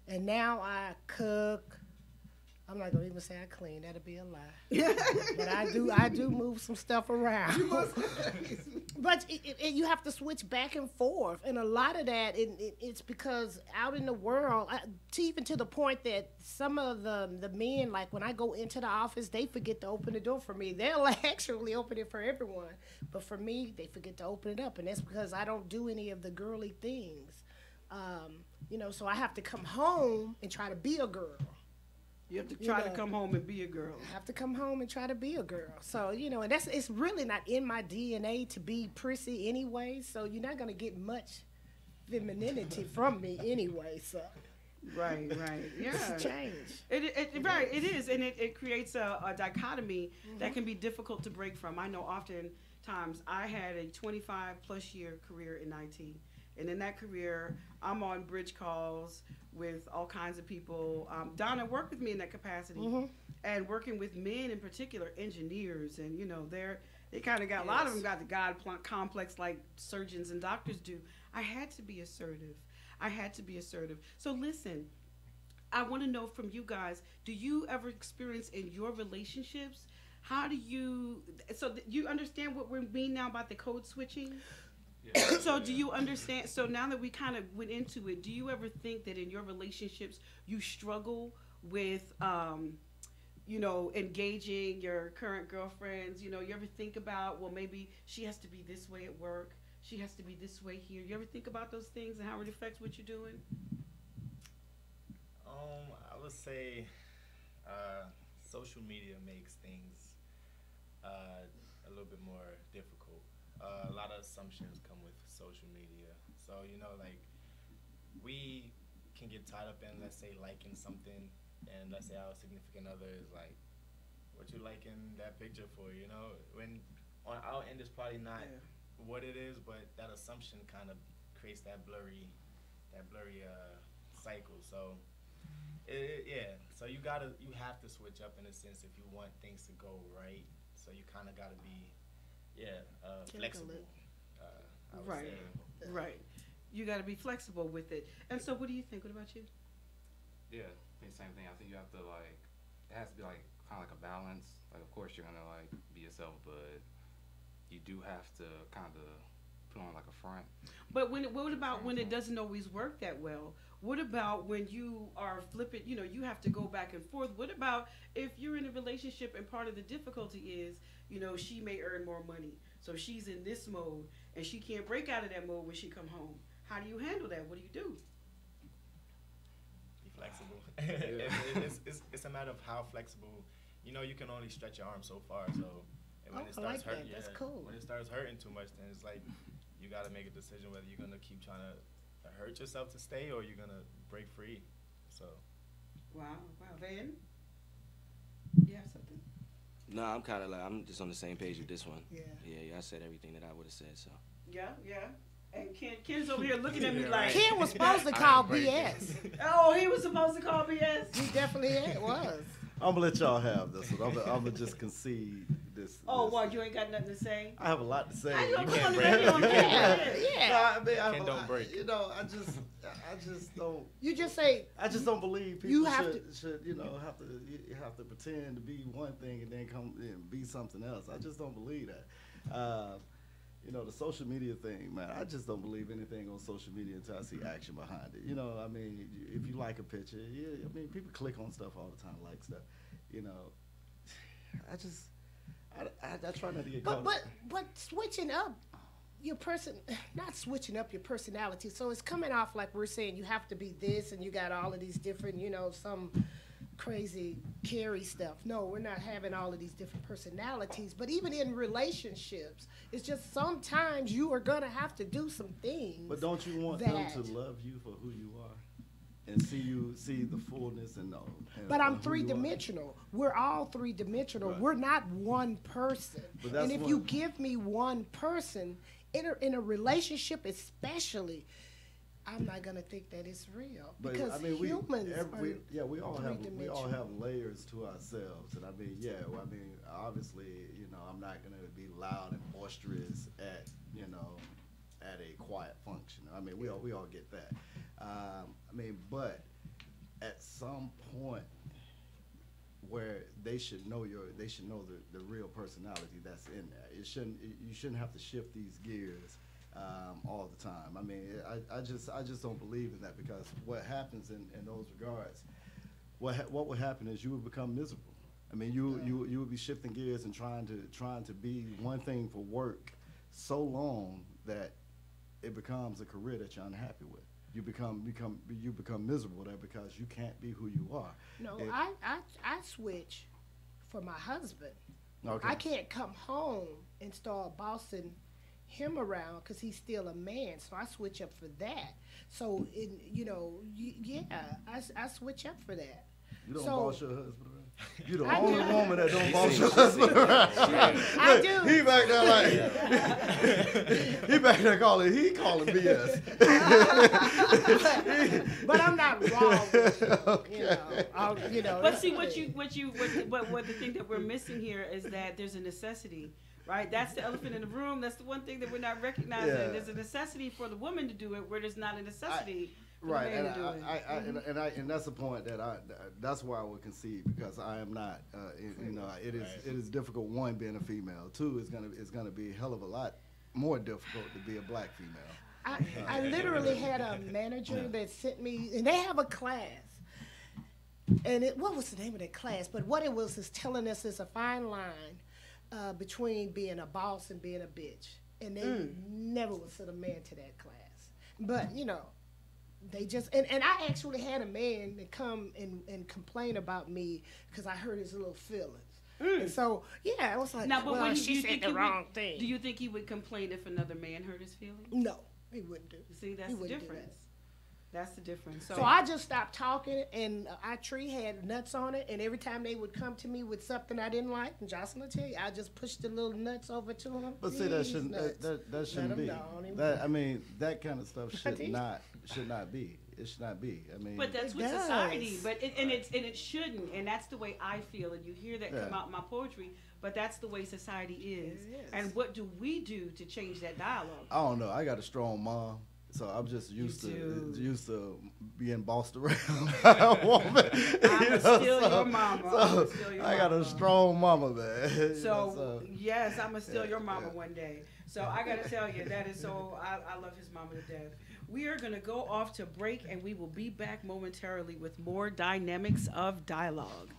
And now I cook. I'm not gonna even say I clean. That'd be a lie. But I do move some stuff around. But you have to switch back and forth, and a lot of that it's because out in the world, even to the point that some of the men, like when I go into the office, they forget to open the door for me. They'll actually open it for everyone, but for me, they forget to open it up, and that's because I don't do any of the girly things. You know, so I have to come home and try to be a girl. You have to try to come home and be a girl. I have to come home and try to be a girl. So, you know, and it's really not in my DNA to be prissy anyway, so you're not going to get much femininity from me anyway, so. Right. Yeah. It's a change. Right, it is, and it creates a dichotomy that can be difficult to break from. I know oftentimes I had a 25-plus year career in IT, and in that career, I'm on bridge calls with all kinds of people. Donna worked with me in that capacity, and working with men in particular, engineers, and you know, they kind of got a lot of them got the God complex like surgeons and doctors do. I had to be assertive. So listen, I want to know from you guys: do you ever experience in your relationships? How do you? So you understand what we mean now about the code switching? So do you understand? So now that we kind of went into it, do you ever think that in your relationships you struggle with, you know, engaging your current girlfriends? You know, you ever think about, well, maybe she has to be this way at work, she has to be this way here. You ever think about those things and how it affects what you're doing? I would say social media makes things a little bit more difficult. A lot of assumptions come with social media. So, you know, like, we can get tied up in, let's say, liking something, and let's say our significant other is like, what you liking that picture for, you know? When on our end, it's probably not what it is, but that assumption kind of creates that blurry cycle. So, so you have to switch up in a sense if you want things to go right. So you kind of got to be flexible. Right. You got to be flexible with it. And so, what do you think? What about you? Yeah, I think the same thing. I think you have to it has to be like kind of like a balance. Like, of course, you're gonna like be yourself, but you do have to kind of put on like a front. But what about when it doesn't always work that well? What about when you are flipping, you know, you have to go back and forth? What about if you're in a relationship and part of the difficulty is, you know, she may earn more money, so she's in this mode and she can't break out of that mode when she come home? How do you handle that? What do you do? Be flexible. It's a matter of how flexible. You know, you can only stretch your arm so far, so and when it starts hurting, that's cool. When it starts hurting too much, then it's like you got to make a decision whether you're gonna keep trying to hurt yourself to stay or you're gonna break free. So. Wow, Van, you have something? No, I'm kind of like, I'm just on the same page with this one. Yeah. Yeah, I said everything that I would have said, so. Yeah. And Ken's over here looking at me like. Ken was supposed to call BS. Oh, he was supposed to call BS? He definitely was. I'm gonna let y'all have this one. I'm gonna just concede this. Oh, what? You ain't got nothing to say? I have a lot to say. You can't break it. Yeah. Ken don't break. You know, I just don't. You just say. I just don't believe people you have should you have to pretend to be one thing and then come and be something else. I just don't believe that. You know, the social media thing, man, I just don't believe anything on social media until I see action behind it. You know, I mean, if you like a picture, I mean, people click on stuff all the time, like stuff. You know, I try not to get caught. But switching up your not switching up your personality. So it's coming off like we're saying you have to be this and you got all of these different, you know, some crazy Carrie stuff. No, we're not having all of these different personalities. But even in relationships, it's just sometimes you are gonna have to do some things. But don't you want them to love you for who you are and see the fullness and all? But I'm three-dimensional. We're all three-dimensional. Right. We're not one person. And if you give me one person in a relationship, especially, I'm not gonna think that it's real, because I mean, humans we all have layers to ourselves, and I mean, obviously, you know, I'm not gonna be loud and boisterous at a quiet function. I mean, we all get that. I mean, but at some point where they should know the real personality that's in there. You shouldn't have to shift these gears all the time. I mean, I just don't believe in that, because what happens in those regards, what would happen is you would become miserable. I mean, you would be shifting gears and trying to be one thing for work so long that it becomes a career that you're unhappy with. You become miserable there because you can't be who you are. No, I switch for my husband. Okay. I can't come home and start bossing him around because he's still a man, so I switch up for that. So I switch up for that. You don't boss your husband around? You're the only woman that don't boss your husband around. I do. He back there like, he back there calling BS. but I'm not wrong with you, okay. But see, what the thing that we're missing here is that there's a necessity. Right, that's the elephant in the room. That's the one thing that we're not recognizing. Yeah. There's a necessity for the woman to do it, where there's not a necessity for the man to do it. And that's the point that's why I would concede, because I am not. It is difficult. One, being a female. Two, it's gonna be a hell of a lot more difficult to be a black female. I literally had a manager that sent me, and they have a class. And what was the name of that class? But what it was is telling us there's a fine line between being a boss and being a bitch, and they never would send a man to that class. But they just and I actually had a man that come and complain about me because I hurt his little feelings. And so I was like, well, she said the wrong thing. Do you think he would complain if another man hurt his feelings? No, he wouldn't do. See, that's the difference. That's the difference. So I just stopped talking, and our tree had nuts on it, and every time they would come to me with something I didn't like, and Jocelyn will tell you, I just pushed the little nuts over to him. But see, that shouldn't be. That kind of stuff should not be. It should not be. I mean, but that's with society. But it shouldn't, and that's the way I feel. And you hear that come out in my poetry. But that's the way society is. And what do we do to change that dialogue? I don't know. I got a strong mom. So I'm just used do. to being bossed around by a woman. I'ma steal your mama. So Steal your I got mama. a strong mama, man. So yes, I'm gonna steal your mama one day. So I gotta tell you, that is so. I love his mama to death. We are gonna go off to break, and we will be back momentarily with more Dynamics of Dialogue.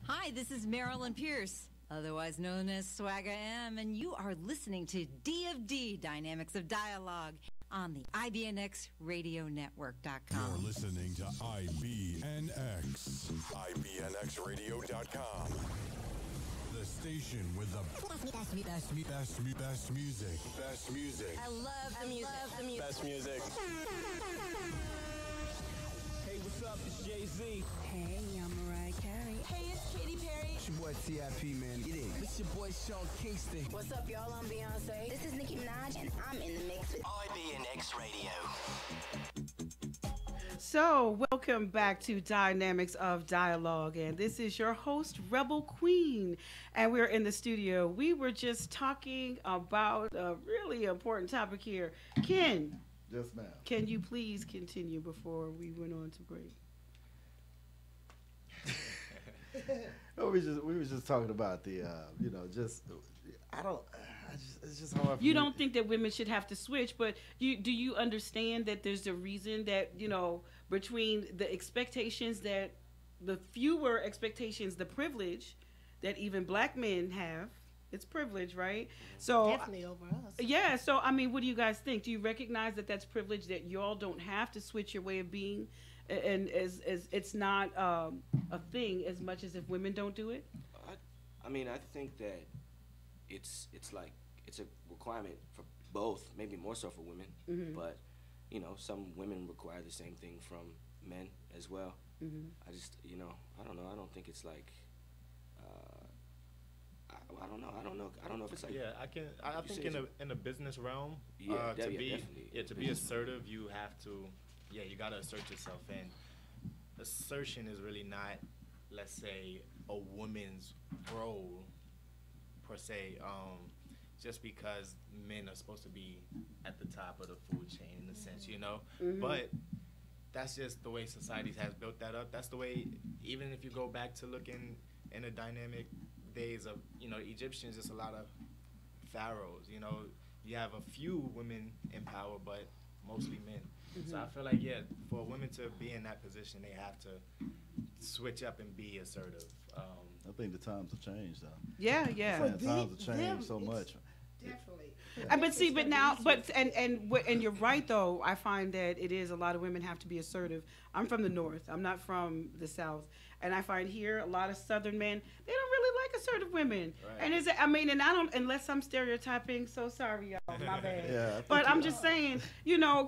Hi, this is Marilyn Pierce, otherwise known as Swagger M, and you are listening to D of D, Dynamics of Dialogue, on the IBNX Radio Network.com. You're listening to IBNX. IBNXradio.com. The station with the best music. Best music. I love the music. Best music. Hey, what's up? It's Jay-Z. Hey, I'm Mariah Carey. Hey, it's Katy Perry. It's your boy T.I.P., man. It is. It's your boy Sean Kingston. What's up, y'all? I'm Beyonce. This is Nicki Minaj, and I'm in the mix with IBNX Radio. So, welcome back to Dynamics of Dialogue, and this is your host, Rebel Queen, and we're in the studio. We were just talking about a really important topic here. Ken, Yes, ma'am. can you please continue before we went on to break? We was just talking about the it's just hard for You me. don't think that women should have to switch, but do you understand that there's a reason that, between the expectations that the fewer expectations, the privilege that even black men have, it's privilege, right? So Definitely over us. Yeah, so I mean, what do you guys think? Do you recognize that that's privilege, that y'all don't have to switch your way of being, and as it's not a thing as much as if women don't do it? I mean, I think that it's like it's a requirement for both, maybe more so for women, Mhm. but some women require the same thing from men as well. Mhm. I just I don't know. I don't think it's like I don't know. I don't know if it's like I you think say in a business realm, Yeah, to be definitely. to be assertive, you have to you gotta assert yourself, and assertion is really not, let's say, a woman's role per se. Just because men are supposed to be at the top of the food chain in a sense, Mhm. but that's just the way society has built that up. That's the way, even if you go back to looking in the dynamic days of, Egyptians, just a lot of pharaohs, you have a few women in power, but mostly men. So I feel like, for women to be in that position, they have to switch up and be assertive. I think the times have changed, though. Yeah. The times have changed so much. Definitely. But see, but now, and you're right though. I find that it is a lot of women have to be assertive. I'm from the North. I'm not from the South, and I find here a lot of Southern men, they don't really like assertive women. Right. And and I don't, unless I'm stereotyping. So sorry, y'all, my bad. Yeah, But I'm just saying,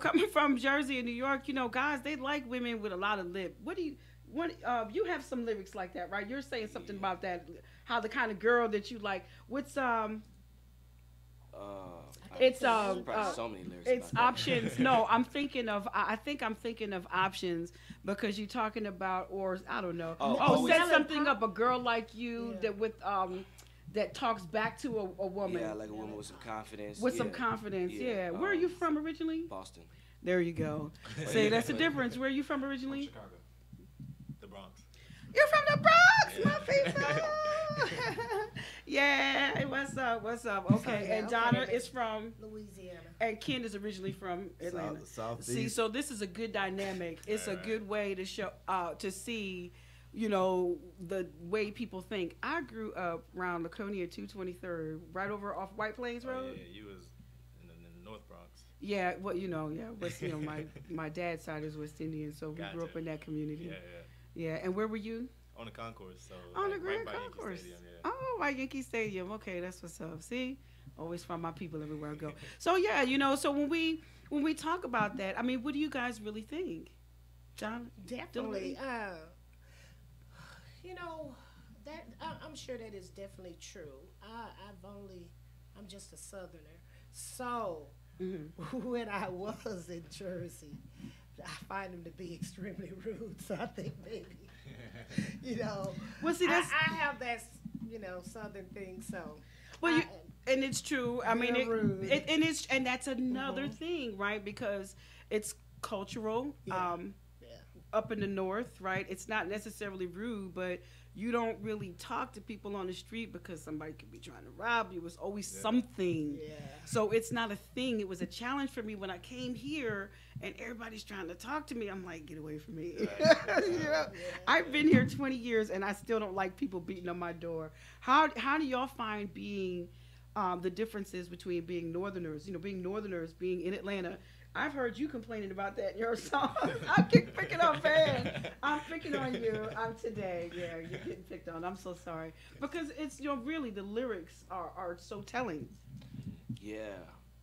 coming from Jersey and New York, guys, they like women with a lot of lip. You have some lyrics like that, right? You're saying something about that, how the kind of girl that you like. What's it's probably so many lyrics it's about that. options. No, I'm thinking of. I think I'm thinking of options because you're talking about, or I don't know. Set something up. A girl like you that with that talks back to a woman. Yeah, like a woman with some confidence. With some confidence. Yeah. Where are you from originally? Boston. There you go. See, that's the difference. Where are you from originally? Chicago. The Bronx. You're from the Bronx, my people. Yeah, what's up? Okay, and Donna is from Louisiana. And Ken is originally from Atlanta. Southeast. See, so this is a good dynamic. It's a good way to show, to see, the way people think. I grew up around Laconia 223rd, right over off White Plains Road. Yeah, you was in the North Bronx. Yeah, well, my dad's side is West Indian, so we grew up in that community. Yeah, and where were you? On the concourse. So On the right Grand by Yankee Concourse. Stadium, Oh, by Yankee Stadium. Okay, that's what's up. See, always find my people everywhere I go. So yeah, so when we talk about that, I mean, what do you guys really think, John? Definitely. That I'm sure that is definitely true. I'm just a Southerner, so when I was in Jersey, I find them to be extremely rude. So I think maybe. Well, see, that's I have that, Southern thing. So, well, And it's true. I mean, rude. and that's another thing, right? Because it's cultural. Up in the north, right? It's not necessarily rude, but you don't really talk to people on the street because somebody could be trying to rob you. It's always something. Yeah. So it's not a thing. It was a challenge for me when I came here and everybody's trying to talk to me. I'm like, get away from me. I've been here 20 years and I still don't like people beating on my door. How do y'all find being the differences between being Northerners, being Northerners, being in Atlanta? I've heard you complaining about that in your song. I keep picking on fans. I'm picking on you. Today. Yeah, you're getting picked on. I'm so sorry. Because it's, really the lyrics are so telling. Yeah.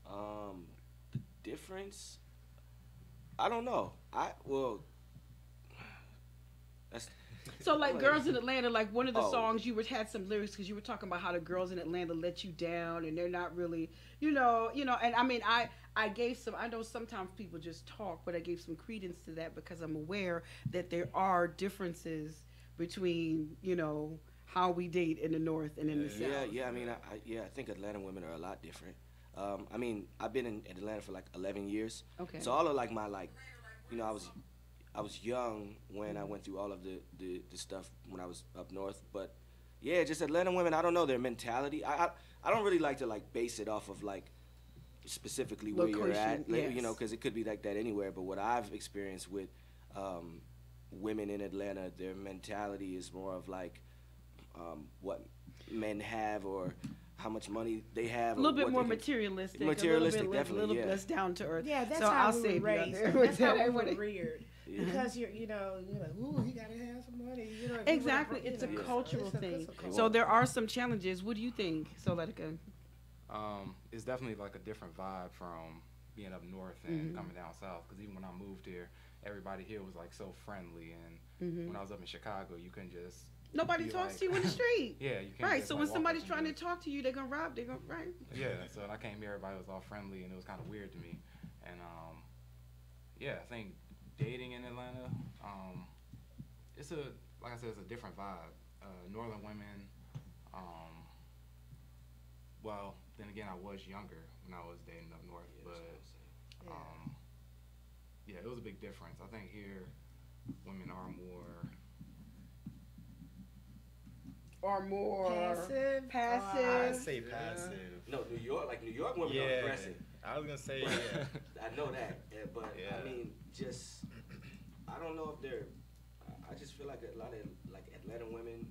The difference, I don't know. That's so like Girls in Atlanta, like one of the songs you had some lyrics because you were talking about how the girls in Atlanta let you down and they're not really, and I mean, I gave some, I know sometimes people just talk, but I gave some credence to that because I'm aware that there are differences between, how we date in the North and in the South. Yeah, I mean, I think Atlanta women are a lot different. I mean, I've been in Atlanta for like 11 years. Okay. So all of like my I was young when I went through all of the stuff when I was up north, but yeah, just Atlanta women, I don't know their mentality. I don't really like to like base it off of like specifically where you're at, because it could be like that anywhere. But what I've experienced with women in Atlanta, their mentality is more of like what men have or how much money they have. A little bit more materialistic. Materialistic, A definitely. little bit less down to earth. Yeah, that's so how I'll we were raised. That's how we were reared. Yeah. Because you're like, ooh, he gotta have some money. Exactly, it's a cultural thing. So there are some challenges. What do you think, Soletica? It's definitely like a different vibe from being up north and coming down south. Because even when I moved here, everybody here was like so friendly. And when I was up in Chicago, you couldn't just nobody talks to you in the street. Yeah, you can't. Right. Just, So like, when walk somebody's up trying to and talk to you, they're gonna rob. They're gonna right. Yeah. So when I came here, everybody was all friendly, and it was kind of weird to me. And I think dating in Atlanta, it's like I said, it's a different vibe. Northern women. Well, then again, I was younger when I was dating up north, it was a big difference. I think here, women are more passive. I'd say passive. No, New York women are aggressive. I was gonna say I know that, but I mean, just I don't know if they're. I just feel like a lot of like Atlanta women,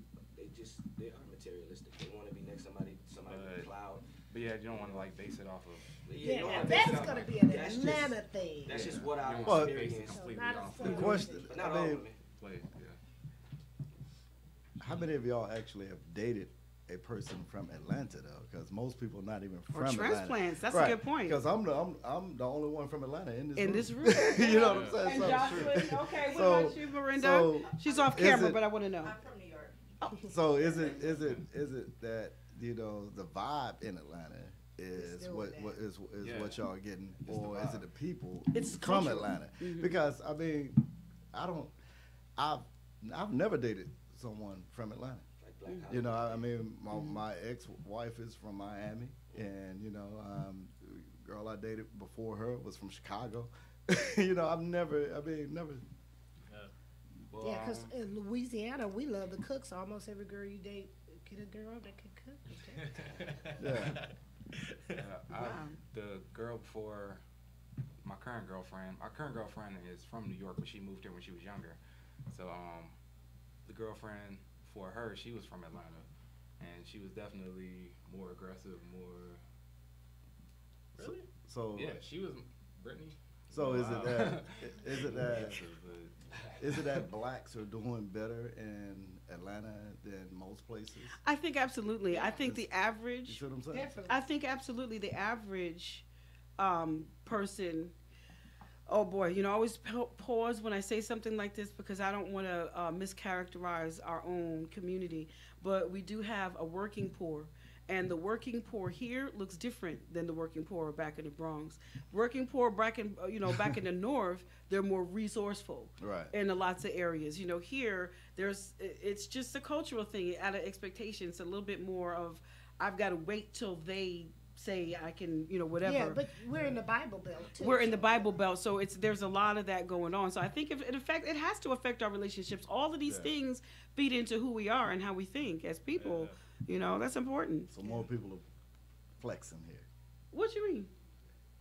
they are materialistic. They want to be next to somebody with a cloud. But yeah, you don't want to like base it off of. Yeah, that's gonna be an Atlanta thing. That's just what I've experienced. The question, but not all women. How many of y'all actually have dated a person from Atlanta though? Because most people not even from Atlanta. Transplants. That's a good point. Because I'm the only one from Atlanta in this room. room. You know what I'm saying? And Jocelyn, okay, what about you, Miranda? She's off camera, but I want to know. I'm from New York. So is it that the vibe in Atlanta is what y'all are getting, or is it the people from cultural. Atlanta? Because I mean, I've never dated someone from Atlanta. I mean, my ex-wife is from Miami, and girl I dated before her was from Chicago. I've never. Yeah, because in Louisiana, we love the cooks. Almost every girl you date, get a girl that can cook. The girl before my current girlfriend is from New York, but she moved here when she was younger. So the girlfriend for her, she was from Atlanta, and she was definitely more aggressive, more. Really? So yeah, she was Brittany. So is it that blacks are doing better in Atlanta than most places? I think absolutely. Yeah. I think the average. You see what I'm saying? Definitely. I think absolutely the average person. Oh boy, I always pause when I say something like this because I don't want to mischaracterize our own community. But we do have a working poor. And the working poor here looks different than the working poor back in the Bronx. Working poor back in back in the North, they're more resourceful, right? In lots of areas. Here, it's just a cultural thing out of expectations. A little bit more of I've got to wait till they say I can, whatever. Yeah, but we're in the Bible Belt too. We're in the Bible Belt, so there's a lot of that going on. So I think if it has to affect our relationships. All of these things feed into who we are and how we think as people. That's important. So more people are flexing here. What you mean?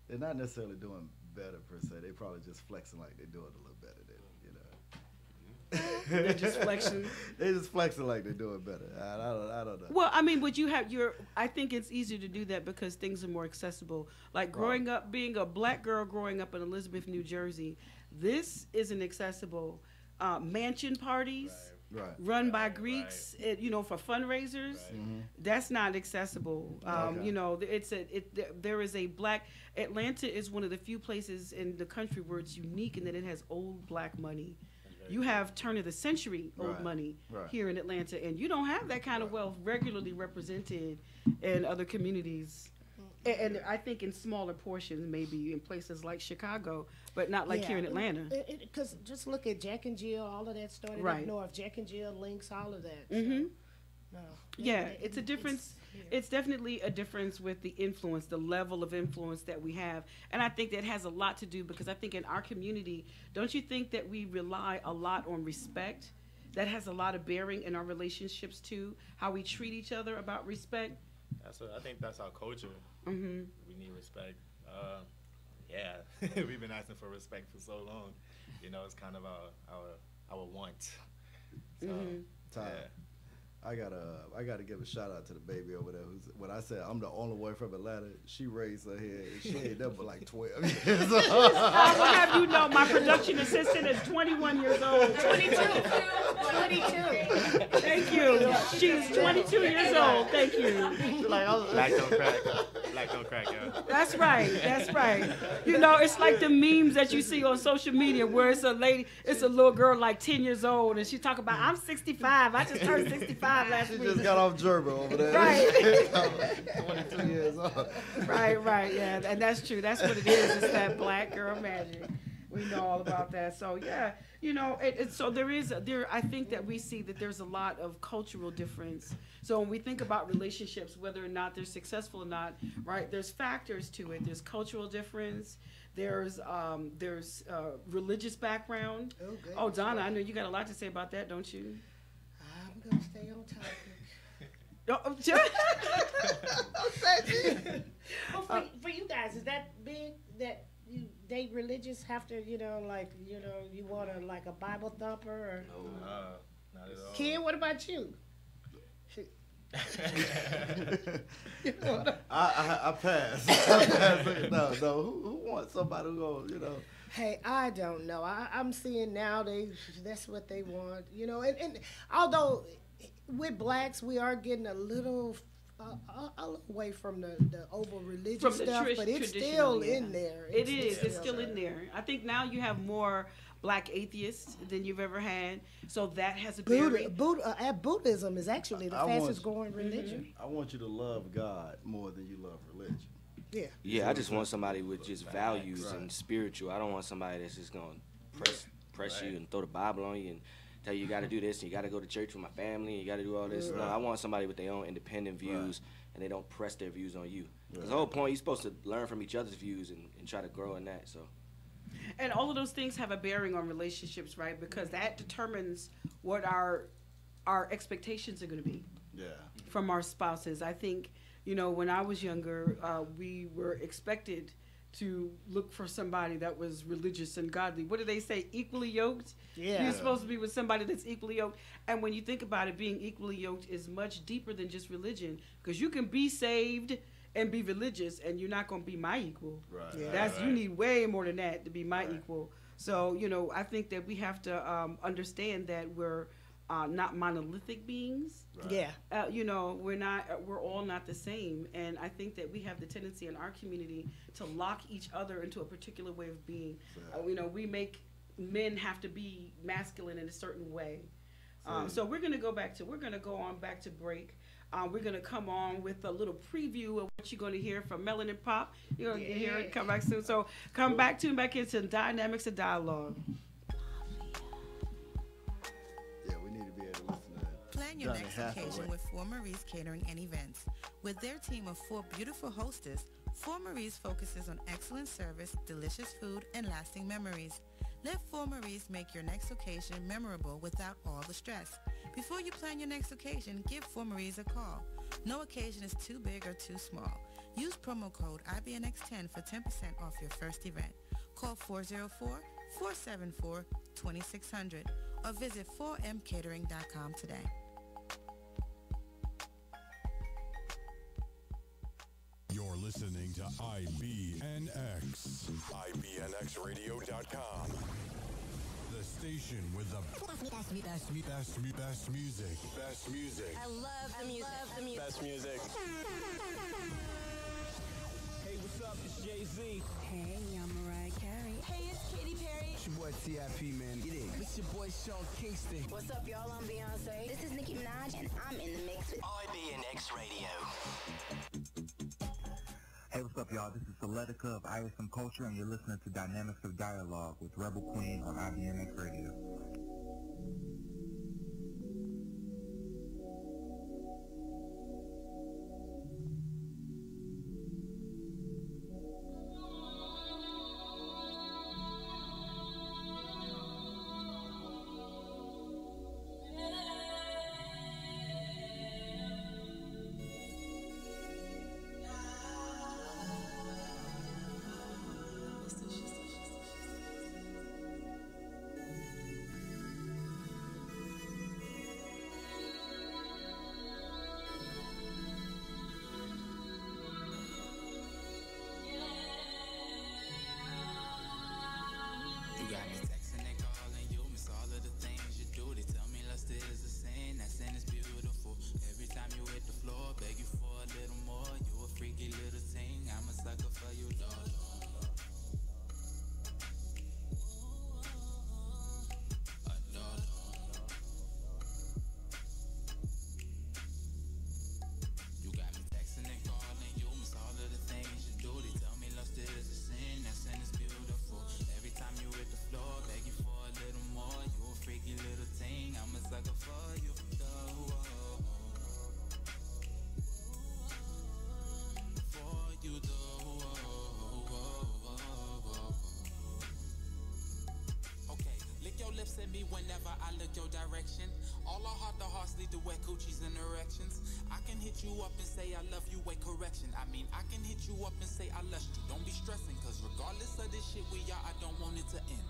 They're not necessarily doing better per se. They probably just flexing like they're doing a little better than, They're just flexing. They're just flexing like they're doing better. I don't know. Well, I mean, but you have I think it's easier to do that because things are more accessible. Like growing up, being a black girl growing up in Elizabeth, New Jersey, this isn't accessible. Mansion parties. Run by Greeks, for fundraisers. That's not accessible. There is a black. Atlanta is one of the few places in the country where it's unique in that it has old black money. You have turn of the century old money here in Atlanta, and you don't have that kind of wealth regularly represented in other communities. And I think in smaller portions, maybe in places like Chicago, but not like here in Atlanta. Because just look at Jack and Jill, all of that started up north. Jack and Jill links, all of that. It's a difference. It's definitely a difference with the influence, the level of influence that we have. And I think that has a lot to do because I think in our community, don't you think that we rely a lot on respect? That has a lot of bearing in our relationships too, how we treat each other about respect. I think that's our culture. Mm-hmm. We need respect. We've been asking for respect for so long. It's kind of our want. So, I gotta give a shout out to the baby over there. When I said I'm the only one from Atlanta, she raised her head. And she ain't never like 12 years old. I will have you know, my production assistant is 21 years old. 22. Thank you. She's 22 years old. Thank you. Black don't crack. Black don't crack, yo. That's right. It's like the memes that you see on social media where it's a little girl like 10 years old and she talk about, I'm 65. I just turned 65 last week. She just got off Gerber over there. Right. 22 years old. Right. Yeah, and that's true. That's what it is. It's that black girl magic. We know all about that. So yeah, so I think that we see that there's a lot of cultural difference. So when we think about relationships, whether or not they're successful or not, right? There's factors to it. There's cultural difference. There's religious background. Oh, Donna, I know you got a lot to say about that, don't you? I'm gonna stay on topic. For you guys, is that big that you date religious have to, you want a Bible thumper or? No, not at all. Ken, what about you? I pass. No. Who wants somebody who goes, Hey, I don't know. I'm seeing now that's what they want, and although with blacks we are getting a little away from the over religious stuff, but it's still in there. It's still in there. I think now you have more black atheists than you've ever had, so that has a bearing. Buddhism is actually the fastest growing religion. I want you to love God more than you love religion. Yeah, I just want somebody with just values and spiritual. I don't want somebody that's just gonna press you and throw the Bible on you and tell you got to do this and you got to go to church with my family and you got to do all this. No, I want somebody with their own independent views and they don't press their views on you. Because the whole point, you're supposed to learn from each other's views and try to grow in that. So. And all of those things have a bearing on relationships, right? Because that determines what our expectations are going to be from our spouses. I think, when I was younger, we were expected to look for somebody that was religious and godly. What do they say? Equally yoked? Yeah. You're supposed to be with somebody that's equally yoked. And when you think about it, being equally yoked is much deeper than just religion. Because you can be saved and be religious, and you're not going to be my equal. Right. You need way more than that to be my equal. So, I think that we have to understand that we're not monolithic beings. Yeah. We're all not the same. And I think that we have the tendency in our community to lock each other into a particular way of being. We make men have to be masculine in a certain way. So we're going to go on back to break. We're going to come on with a little preview of what you're going to hear from Melanin Pop. You're going to hear it come back soon. So come back into Dynamics of Dialogue. Yeah, we need to be able to listen to that. Plan your done it next half the occasion way. with Four Marie's Catering and Events. With their team of 4 beautiful hostess, Four Marie's focuses on excellent service, delicious food, and lasting memories. Let Four Marie's make your next occasion memorable without all the stress. Before you plan your next occasion, give Four Marie's a call. No occasion is too big or too small. Use promo code IBNX10 for 10% off your first event. Call 404-474-2600 or visit 4mcatering.com today. You're listening to IBNX. IBNXradio.com. The station with the best music. Best music. I love the music. Best music. Hey, what's up? It's Jay-Z. Hey, I'm Mariah Carey. Hey, it's Katy Perry. It's your boy T.I.P., man. Get in. It's your boy Sean Kingston. What's up, y'all? I'm Beyonce. This is Nicki Minaj, and I'm in the mix with IBNX Radio. Hey, what's up, y'all? This is Seletica of ISM Culture, and you're listening to Dynamics of Dialogue with Rebel Queen on IBNX Radio. You got me texting and calling you, miss all of the things you do. They tell me lust is a sin, that sin is beautiful. Every time you hit the floor, beg you for a little more. You a freaky little thing, I'm a sucker for you, dog. You got me texting and calling you, miss all of the things you do. They tell me lust is a sin, that sin is beautiful. Every time you hit the floor, beg you for a little more. You a freaky little thing, I'm a sucker for you, though. For you, though. Okay, lick your lips at me whenever I look your direction. All our heart-to-hearts lead to wet coochies and erections. I can hit you up and say I love you, wait, correction. I mean, I can hit you up and say I lust you. Don't be stressing, cause regardless of this shit we are, I don't want it to end.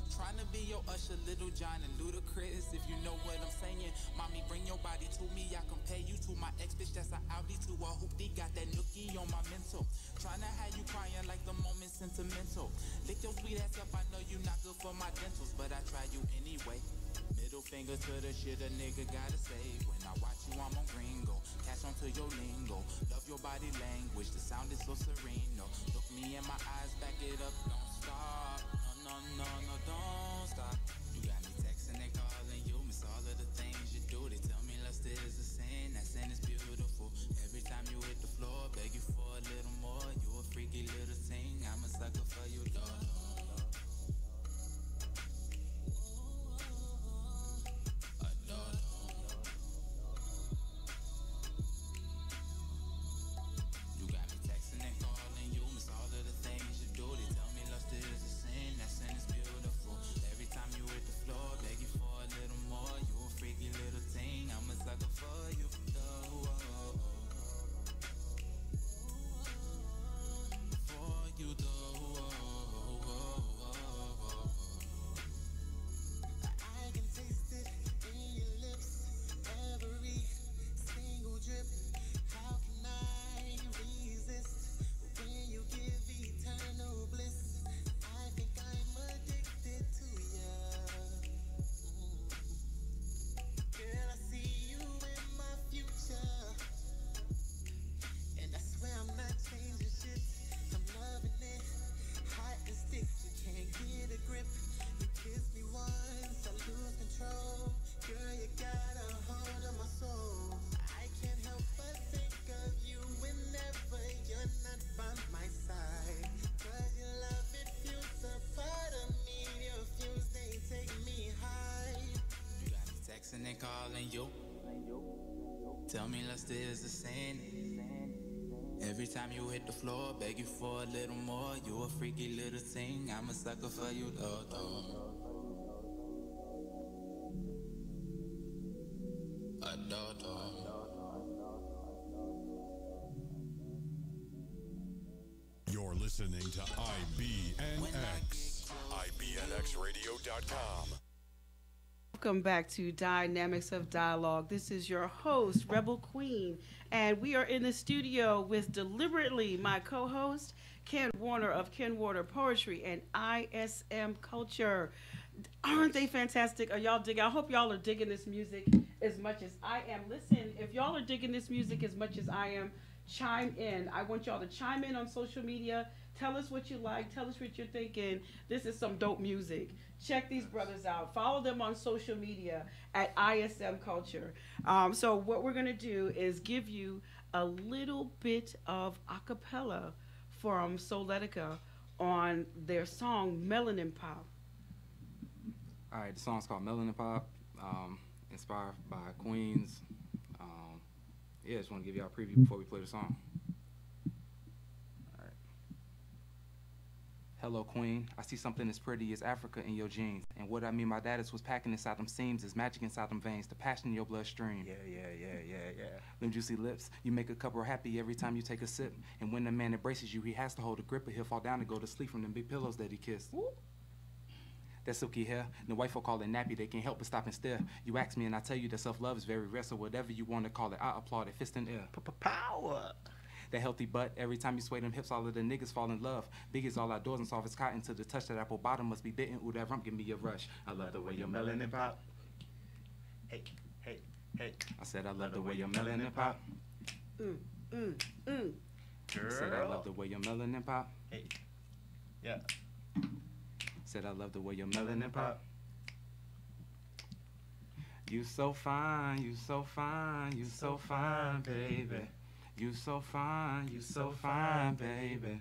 Trying to be your Usher, Little John and Ludacris, if you know what I'm saying. Mommy, bring your body to me, I compare you to my ex bitch, that's an Audi to a hoopty. Got that nookie on my mental. Trying to have you crying like the moment sentimental. Lick your sweet ass up, I know you not good for my dentals, but I try you anyway. Middle finger to the shit a nigga gotta say. When I watch you, I'm on gringo. Catch on to your lingo. Love your body language, the sound is so serene. No, look me in my eyes, back it up, don't stop. No, don't stop. You got me texting and calling you, miss all of the things you do. They tell me lust is a sin, that sin is beautiful. Every time you hit the floor, beg you for a little more. You a freaky little thing, I'm a sucker for you, dog. You got me texting and calling you, miss all of the things you do. They tell me lust is a sin, that sin is beautiful. Every time you hit the floor, beg you for a little more. You a freaky little thing, I'm a sucker for you, though. For you, though. I can taste it in your lips, every single drip. How can I resist when you give eternal bliss? I think I'm addicted to you. Girl, I see you in my future, and I swear I'm not changing shit. I'm loving it, hot and stick. You can't get a grip. You kiss me once, I lose control. Girl, you got a hold of my soul. I can't help but think of you whenever you're not by my side. Cause your love, it fuels a part of me. Your fumes, they take me high. You got me texting and calling you. Tell me lust is the same. Every time you hit the floor, beg you for a little more. You a freaky little thing, I'm a sucker for you, Lord. You're listening to IBNX. IBNXradio.com. Welcome back to Dynamics of Dialogue. This is your host, Rebel Queen, and we are in the studio with deliberately my co-host, Ken Warner of Ken Warner Poetry and ISM Culture. Aren't they fantastic? Are y'all digging? I hope y'all are digging this music as much as I am. Listen, if y'all are digging this music as much as I am, chime in. I want y'all to chime in on social media. Tell us what you like. Tell us what you're thinking. This is some dope music. Check these brothers out. Follow them on social media at ISM Culture. So what we're going to do is give you a little bit of a cappella from Soletica on their song Melanin Pop. All right, the song's called Melanin Pop, inspired by Queens. Yeah, just want to give y'all a preview before we play the song. All right. Hello, Queen. I see something as pretty as Africa in your jeans. And what I mean by that is what's packing inside them seams is magic inside them veins, the passion in your bloodstream. Yeah. Them juicy lips, you make a couple happy every time you take a sip. And when the man embraces you, he has to hold a grip or he'll fall down and go to sleep from them big pillows that he kissed. Woo. That silky hair, and the wife will call it nappy, they can't help but stop and stare. You ask me and I tell you that self-love is very rare, so whatever you want to call it, I applaud it, fist in air. Power! That healthy butt, every time you sway them hips, all of the niggas fall in love. Biggie's all outdoors and soft as cotton, to the touch that apple bottom must be bitten. Ooh, that rump give me a rush. I love the way your melanin pop. Hey. I said I love the way your melanin pop. Girl. I said I love the way your melanin pop. Hey. Yeah. Said I love the way your melanin pop. You so fine, you so fine, you so fine, baby. You so fine, baby.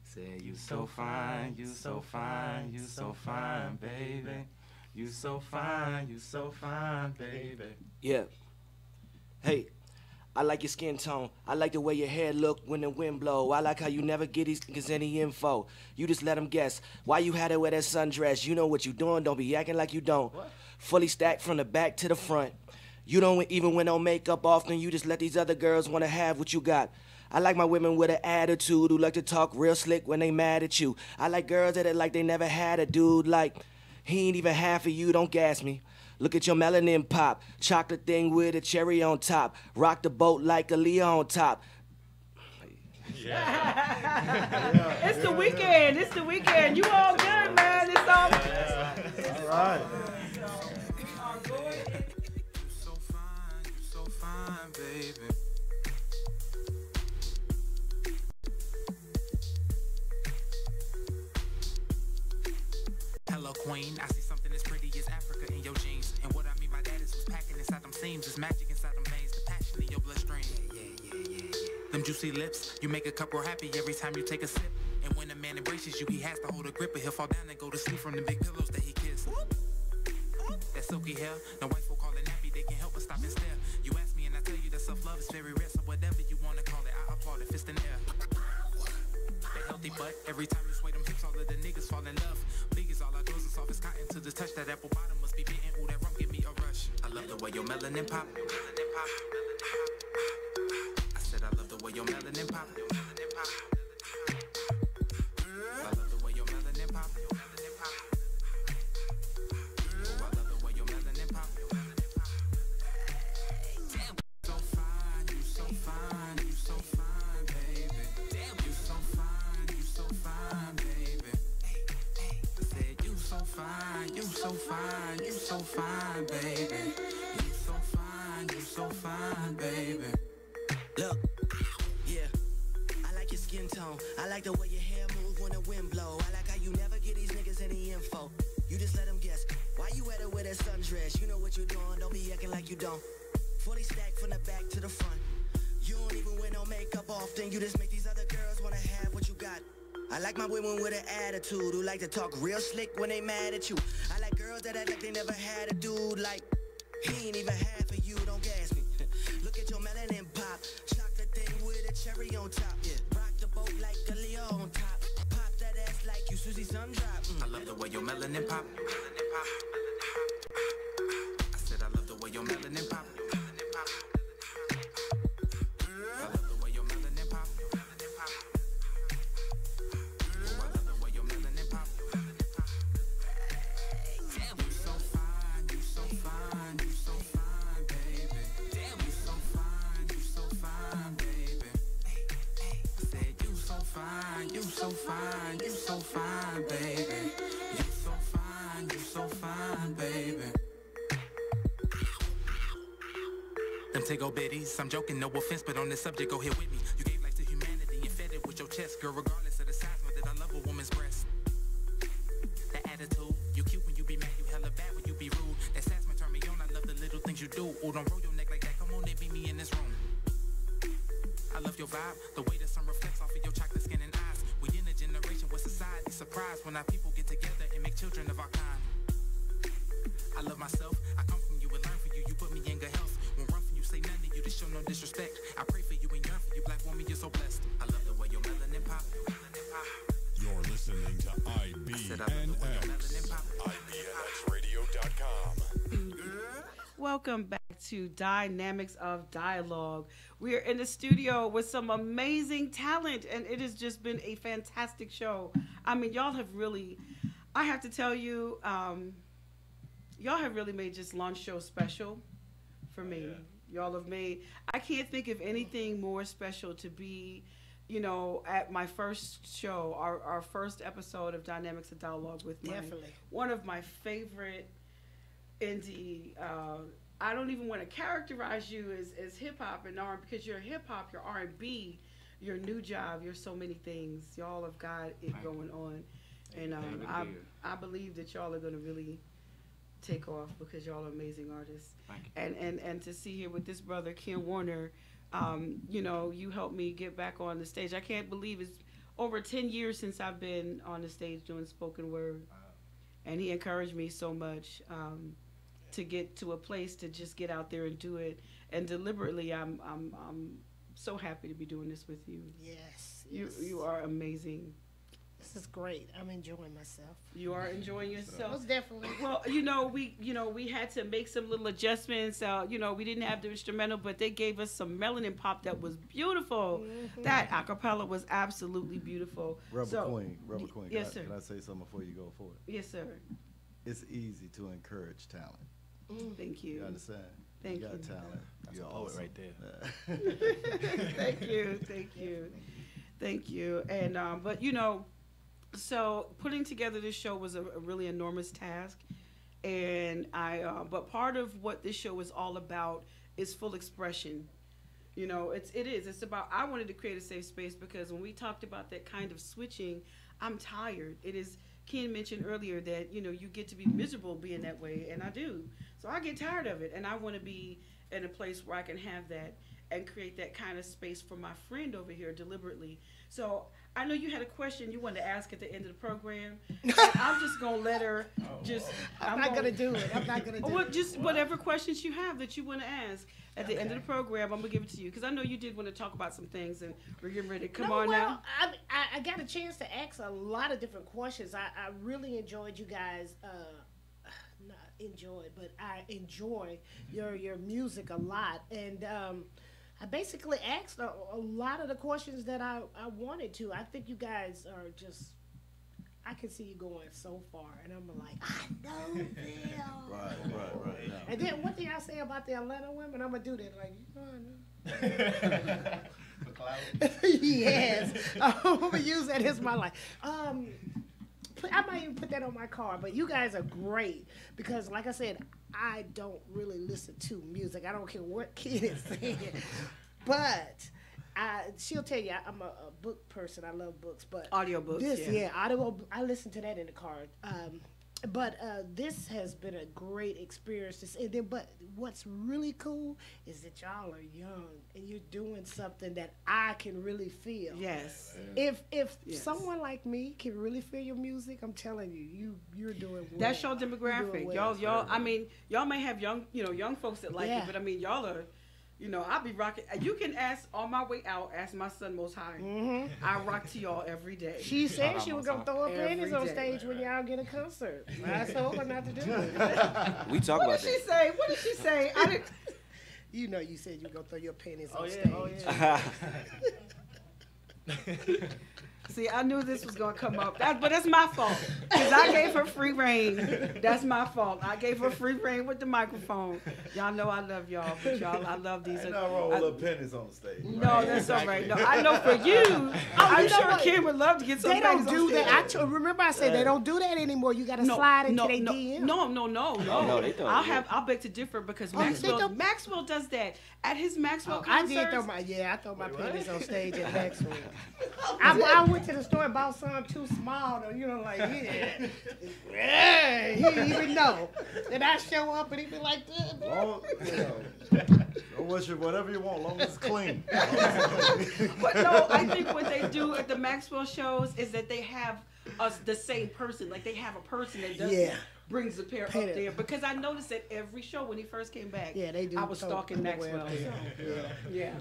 Say you so fine, you so fine, you so fine, baby. You so fine, baby. Yeah. Hey. I like your skin tone. I like the way your hair look when the wind blow. I like how you never get these niggas any info. You just let them guess why you had to wear that sundress. You know what you doing, don't be acting like you don't. What? Fully stacked from the back to the front. You don't even wear no makeup often. You just let these other girls want to have what you got. I like my women with an attitude who like to talk real slick when they mad at you. I like girls that act like they never had a dude like, he ain't even half of you, don't gas me. Look at your melanin pop, chocolate thing with a cherry on top. Rock the boat like a Leo on top. Yeah. It's the weekend. It's the weekend. You all good, man. It's all good. All right. You so fine, baby. Hello, Queen. I see something as pretty as Africa in your jeans. And what I mean by that is what's packing inside them seams. It's magic inside them veins, the passion in your bloodstream. Yeah. Them juicy lips, you make a couple happy every time you take a sip. And when a man embraces you, he has to hold a grip, or he'll fall down and go to sleep from the big pillows that he kissed. That silky hair, the wife will call it nappy, they can't help but stop and stare. You ask me and I tell you that self-love is very rare, so whatever you want to call it, I applaud it, fist in air. That healthy butt, every time you sway them hips, all of the niggas fall in love. Biggie's all outdoors and soft as cotton, to the touch that apple bottom must be bitten. Ooh, that rump give me a rush. I love the way your melanin pop. I said I love the way your melanin pop. I love the way your melanin pop. Oh, I love the way your melanin pop. Damn, so fine, you so fine, you so fine, baby. Damn, you so fine, baby. I said you so fine, you so fine, you so fine, baby. You so fine, baby. Look, yeah, I like your skin tone. I like the way your hair move when the wind blow. I like how you never get these niggas any info. You just let them guess why you had to wear that sundress. You know what you're doing, don't be acting like you don't. Fully stacked from the back to the front. You don't even wear no makeup often. You just make these other girls wanna have what you got. I like my women with an attitude who like to talk real slick when they mad at you. I like girls that act like they never had a dude like, he ain't even half of you, don't gas me. Look at your melanin pop. Chocolate thing with a cherry on top. Yeah. Rock the boat like a Leo on top. Pop that ass like you Susie Sundrop. I love the way your melanin pop. I said I love the way your melanin pop. I love the way your melanin pop. Oh, I love the way your melanin pop. Damn, you so fine, you so fine, you so fine, baby. Damn, you so fine, you so fine, baby. I said you so fine, you so fine, you so fine, baby. You so fine, you so fine, baby. Them Tego biddies, I'm joking, no offense, but on this subject, go here with me. You gave life to humanity and fed it with your chest, girl, regardless of the size, know that I love a woman's breast. That attitude, you cute when you be mad, you hella bad when you be rude. That sass might turn me on, I love the little things you do. Oh, don't roll your neck like that, come on and beat me in this room. I love your vibe, the way the sun reflects off of your chocolate skin and eyes. We in a generation where society surprised when our people get together and make children of our kind. I love myself, I come from you and learn from you, you put me in good health. Won't run from you, say nothing to you to show no disrespect. I pray for you and yearn for you, black woman, you're so blessed. I love the way your melanin pop. You're listening to IBNX. IBNXradio.com. Welcome back to Dynamics of Dialogue. We are in the studio with some amazing talent, and it has just been a fantastic show. I mean, y'all have really, I have to tell you, y'all have really made just launch show special for me. Y'all have made, I can't think of anything more special to be, you know, at my first show, our first episode of Dynamics of Dialogue with one of my favorite indie, I don't even want to characterize you as hip-hop and R&B, because you're hip-hop, you're R&B, you're new job, you're so many things. Y'all have got it going on. And I believe that y'all are going to really take off because y'all are amazing artists. And to see here with this brother, Ken Warner, you know, you helped me get back on the stage. I can't believe it's over 10 years since I've been on the stage doing spoken word. And he encouraged me so much to get to a place to just get out there and do it. And deliberately, I'm so happy to be doing this with you. Yes. You are amazing. This is great. I'm enjoying myself. You are enjoying yourself. Most definitely. Well, we had to make some little adjustments. We didn't have the instrumental, but they gave us some melanin pop that was beautiful. Mm-hmm. That acapella was absolutely beautiful. Rubber Queen. Yes, sir. Can I say something before you go forward? Yes, sir. It's easy to encourage talent. Thank you. You understand? Thank you. You got talent. That's You're a poet awesome. right there. Thank you. And but so putting together this show was a really enormous task, and but part of what this show is all about is full expression. It's about, I wanted to create a safe space because when we talked about that kind of switching, I'm tired. It is, Ken mentioned earlier that you get to be miserable being that way, and I do. So I get tired of it, and I want to be in a place where I can have that and create that kind of space for my friend over here deliberately. So I know you had a question you wanted to ask at the end of the program. And I'm just gonna let her I'm not gonna do it. Whatever questions you have that you want to ask at the end of the program, I'm gonna give it to you because I know you did want to talk about some things, and we're getting ready to come on now. I got a chance to ask a lot of different questions. I really enjoyed you guys. I enjoy your music a lot, and I basically asked a lot of the questions that I wanted to. I think you guys are just, I can see you going so far, and I'm like, I know them. Right. Yeah. And then what did y'all say about the Atlanta women? I'm going to do that. Like, I know. Yes. I'm going to use that as my life. I might even put that on my car, but you guys are great because, like I said, I don't really listen to music. I don't care what kid is saying, but she'll tell you I'm a book person. I love books, but audiobooks. Audio. I listen to that in the car. But this has been a great experience. But what's really cool is that y'all are young and you're doing something that I can really feel. Yes. If someone like me can really feel your music, I'm telling you, you're doing well. That's your demographic. Y'all. I mean, y'all may have young folks that like it, but I mean, y'all are You know, I'll be rocking. You can ask on my way out, ask my son Most High. I rock to y'all every day. She said she was going to throw her panties on stage when y'all get a concert. I told her not to do it. We talk about that. What did she say? What did she say? I didn't. You know you said you were going to throw your panties on yeah, stage. oh yeah. See, I knew this was gonna come up, but that's my fault because I gave her free reign. That's my fault. I gave her free reign with the microphone. Y'all know I love y'all, but y'all, I love these. Ain't nothing wrong with little pennies on the stage. No, that's all right. No, I know for you, I'm sure Kim would love to get some. They don't do that. Remember I said they don't do that anymore. You got to slide into their DM. No, they don't. I'll beg to differ because Maxwell does that at his Maxwell concerts. I throw my panties on stage at Maxwell. I went to the store and bought some too small, though. You know, like, yeah, he didn't even know. Then I show up and he be like, whatever you want, long as it's clean. But no, I think what they do at the Maxwell shows is that they have the same person. Like, they have a person that does brings the pair up there. Because I noticed at every show when he first came back, they do. I was stalking Maxwell.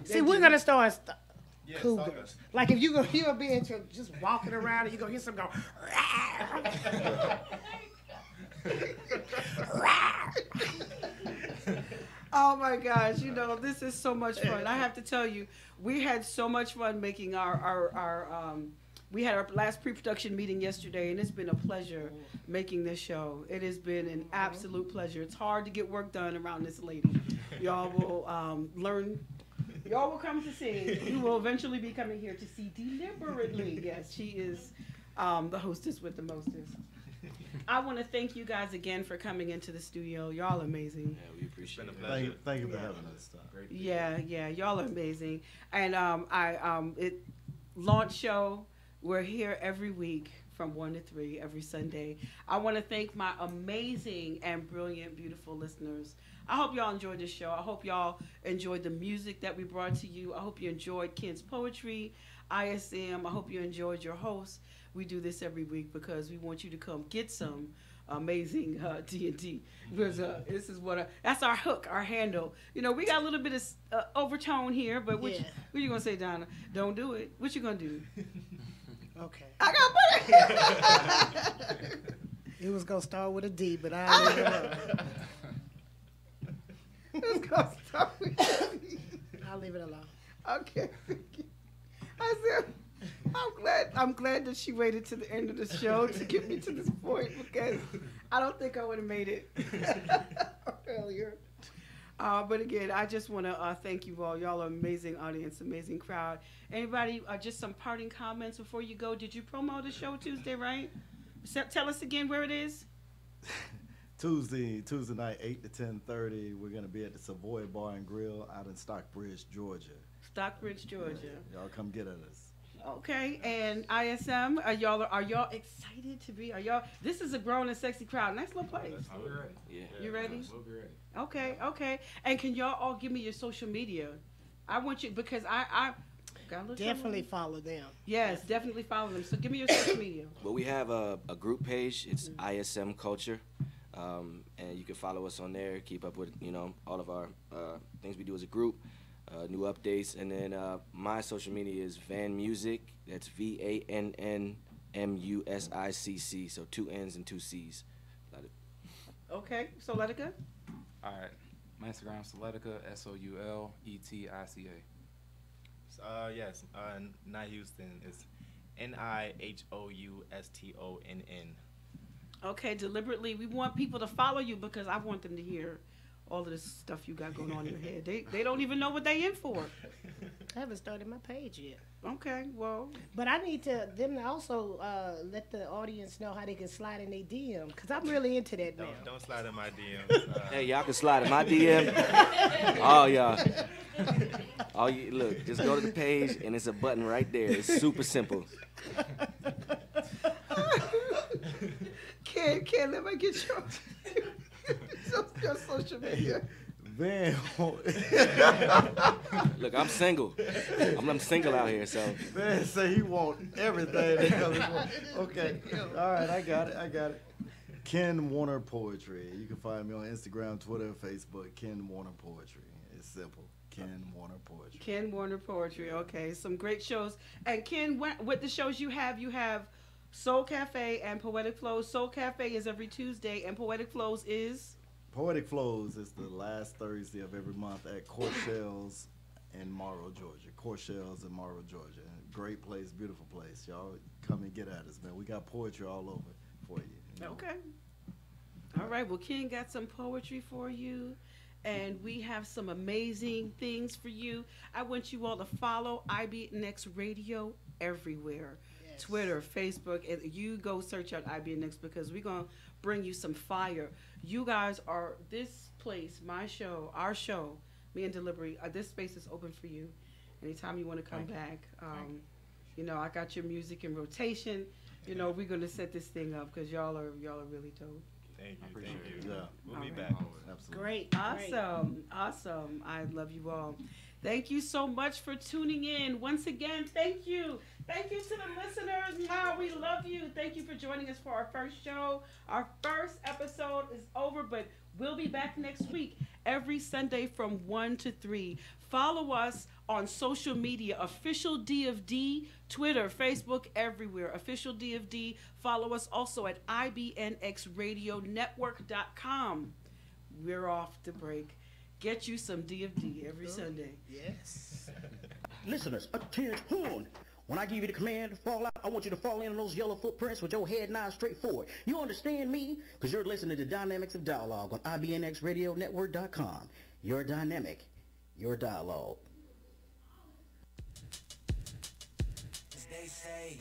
See, we're going to start cougars. Like if you're gonna be into just walking around and you're gonna hear something go oh my gosh, you know, this is so much fun. I have to tell you, we had so much fun making we had our last pre-production meeting yesterday, and it's been a pleasure making this show. It has been an absolute pleasure. It's hard to get work done around this lady. Y'all will learn. Y'all will come to see. You will eventually be coming here to see deliberately. Yes, she is the hostess with the mostest. I want to thank you guys again for coming into the studio. Y'all amazing. Yeah, we appreciate it. Thank you for having us. Yeah, y'all are amazing. And launch show. We're here every week from 1 to 3 every Sunday. I want to thank my amazing and brilliant, beautiful listeners. I hope y'all enjoyed this show. I hope y'all enjoyed the music that we brought to you. I hope you enjoyed Ken's poetry, ISM. I hope you enjoyed your host. We do this every week because we want you to come get some amazing D&D. Because this is that's our hook, our handle. You know, we got a little bit of overtone here, but what you gonna say, Donna? Don't do it. What you gonna do? Okay. I got it. It was gonna start with a D, but I don't know. It's gonna start with a D. I'll leave it alone. Okay. I said, I'm glad that she waited to the end of the show to get me to this point because I don't think I would have made it earlier. But again, I just want to thank you all. Y'all are amazing audience, amazing crowd. Anybody, just some parting comments before you go? Did you promo the show Tuesday, right? Tell us again where it is. Tuesday night, 8 to 10:30. We're gonna be at the Savoy Bar and Grill out in Stockbridge, Georgia. Stockbridge, Georgia. Y'all come get at us. Okay, and ISM, are y'all excited to be? This is a grown and sexy crowd. Nice little place. I'll be ready. Yeah. You ready? We'll be ready. Okay. And can y'all all give me your social media? I want you because I got a little definitely follow them. Yes, definitely follow them. So give me your social media. Well, we have a group page. It's ISM Culture. And you can follow us on there, keep up with, all of our things we do as a group, new updates. And then my social media is Van Music. That's VANNMUSICC. So 2 N's and 2 C's. Okay, so Soletica? All right. My Instagram, Soletica, SOULETICA. Yes, not Houston. It's NIHOUSTONN. Okay, deliberately, we want people to follow you because I want them to hear all of this stuff you got going on in your head. They don't even know what they in for. I haven't started my page yet. Okay, well. But I need them to also let the audience know how they can slide in their DM because I'm really into that now. Don't slide in my DM. Hey, y'all can slide in my DM. Oh, y'all. Look, just go to the page and it's a button right there. It's super simple. Can't let me get your social media. Man, look, I'm single. I'm single out here, so. Man, say he want everything. Okay, all right, I got it. Ken Warner Poetry. You can find me on Instagram, Twitter, Facebook. Ken Warner Poetry. It's simple. Ken Warner Poetry. Ken Warner Poetry. Okay, some great shows. And Ken, what the shows you have Soul Cafe and Poetic Flows. Soul Cafe is every Tuesday, and Poetic Flows is? Poetic Flows is the last Thursday of every month at Corshells in Morrow, Georgia. Corshells in Morrow, Georgia. Great place, beautiful place. Y'all come and get at us, man. We got poetry all over for you. You know? Okay. All right. Well, Ken got some poetry for you, and we have some amazing things for you. I want you all to follow IBNX Radio everywhere. Yes. Twitter, Facebook, and you go search out IBNX because we're going to bring you some fire. You guys are, this place, my show, our show, Me and Delivery, this space is open for you. Anytime you want to come back. You know, I got your music in rotation. You know, we're going to set this thing up because y'all are really dope. Thank you. Yeah. We'll be right. back. Absolutely. Great. Awesome. I love you all. Thank you so much for tuning in. Once again, thank you. Thank you to the listeners. Wow, we love you. Thank you for joining us for our first show. Our first episode is over, but we'll be back next week every Sunday from 1 to 3. Follow us on social media, Official D of D, Twitter, Facebook, everywhere. Official D of D. Follow us also at IBNXRadioNetwork.com. We're off to break. Get you some D of D every Sunday. Yes. Listeners, attention. When I give you the command to fall out, I want you to fall in on those yellow footprints with your head nod straight forward. You understand me? Because you're listening to Dynamics of Dialogue on IBNXRadioNetwork.com. Your dynamic, your dialogue. They say.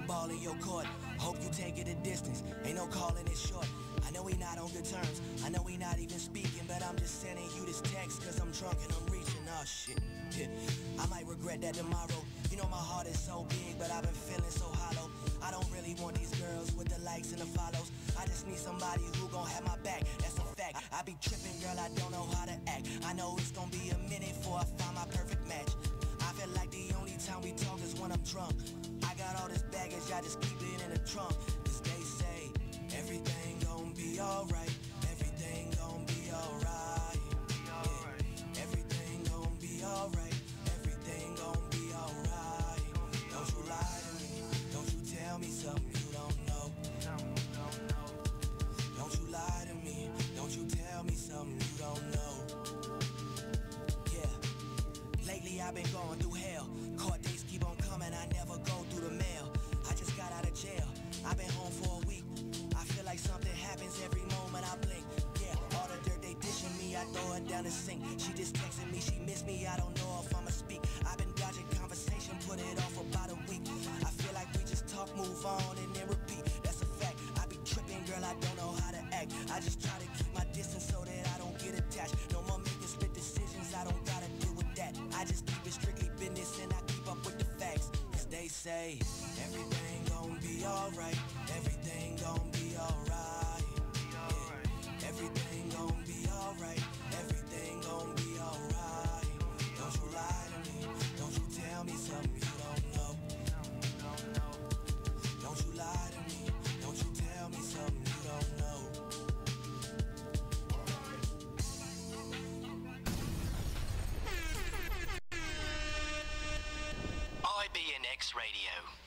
Ball in your court, hope you take it a distance. Ain't no calling it short. I know we not on good terms. I know we not even speaking, but I'm just sending you this text cause I'm drunk and I'm reaching. Oh shit. Yeah. I might regret that tomorrow. You know my heart is so big, but I've been feeling so hollow. I don't really want these girls with the likes and the follows. I just need somebody who gon' have my back. That's a fact. I be tripping, girl, I don't know how to act. I know it's gon' be a minute before I find my perfect match. I feel like the only time we talk is when I'm drunk. I got all this baggage, I just keep it in the trunk. Cause they say, everything gon' be alright. Everything gon' be alright. Yeah. Everything gon' be alright. Everything gon' be alright. Don't you lie to me. Don't you tell me something you don't know. Don't you lie to me. Don't you tell me something you don't know. Yeah. Lately I've been going through hell. Court dates keep on coming, I never go through the mail. I just got out of jail, I've been home for a week. I feel like something happens every moment I blink. Yeah, all the dirt they dishing me, I throw it down the sink. She just texting me, she miss me, I don't know if I'ma speak. I've been dodging conversation, put it off about a week. I feel like we just talk, move on, and then repeat. That's a fact, I be tripping, girl, I don't know how to act. I just try to keep my distance so that I don't get attached. No more making split decisions, I don't gotta deal with that. I just keep it strictly business and I keep up with the facts. Cause they say, everything gon' be alright. Everything gon' be alright. Yeah. Everything gon' be alright. Everything gon' be alright. Don't you lie to me. Don't you tell me something you don't know. Don't you lie to me. Don't you tell me something you don't know. IBNX Radio.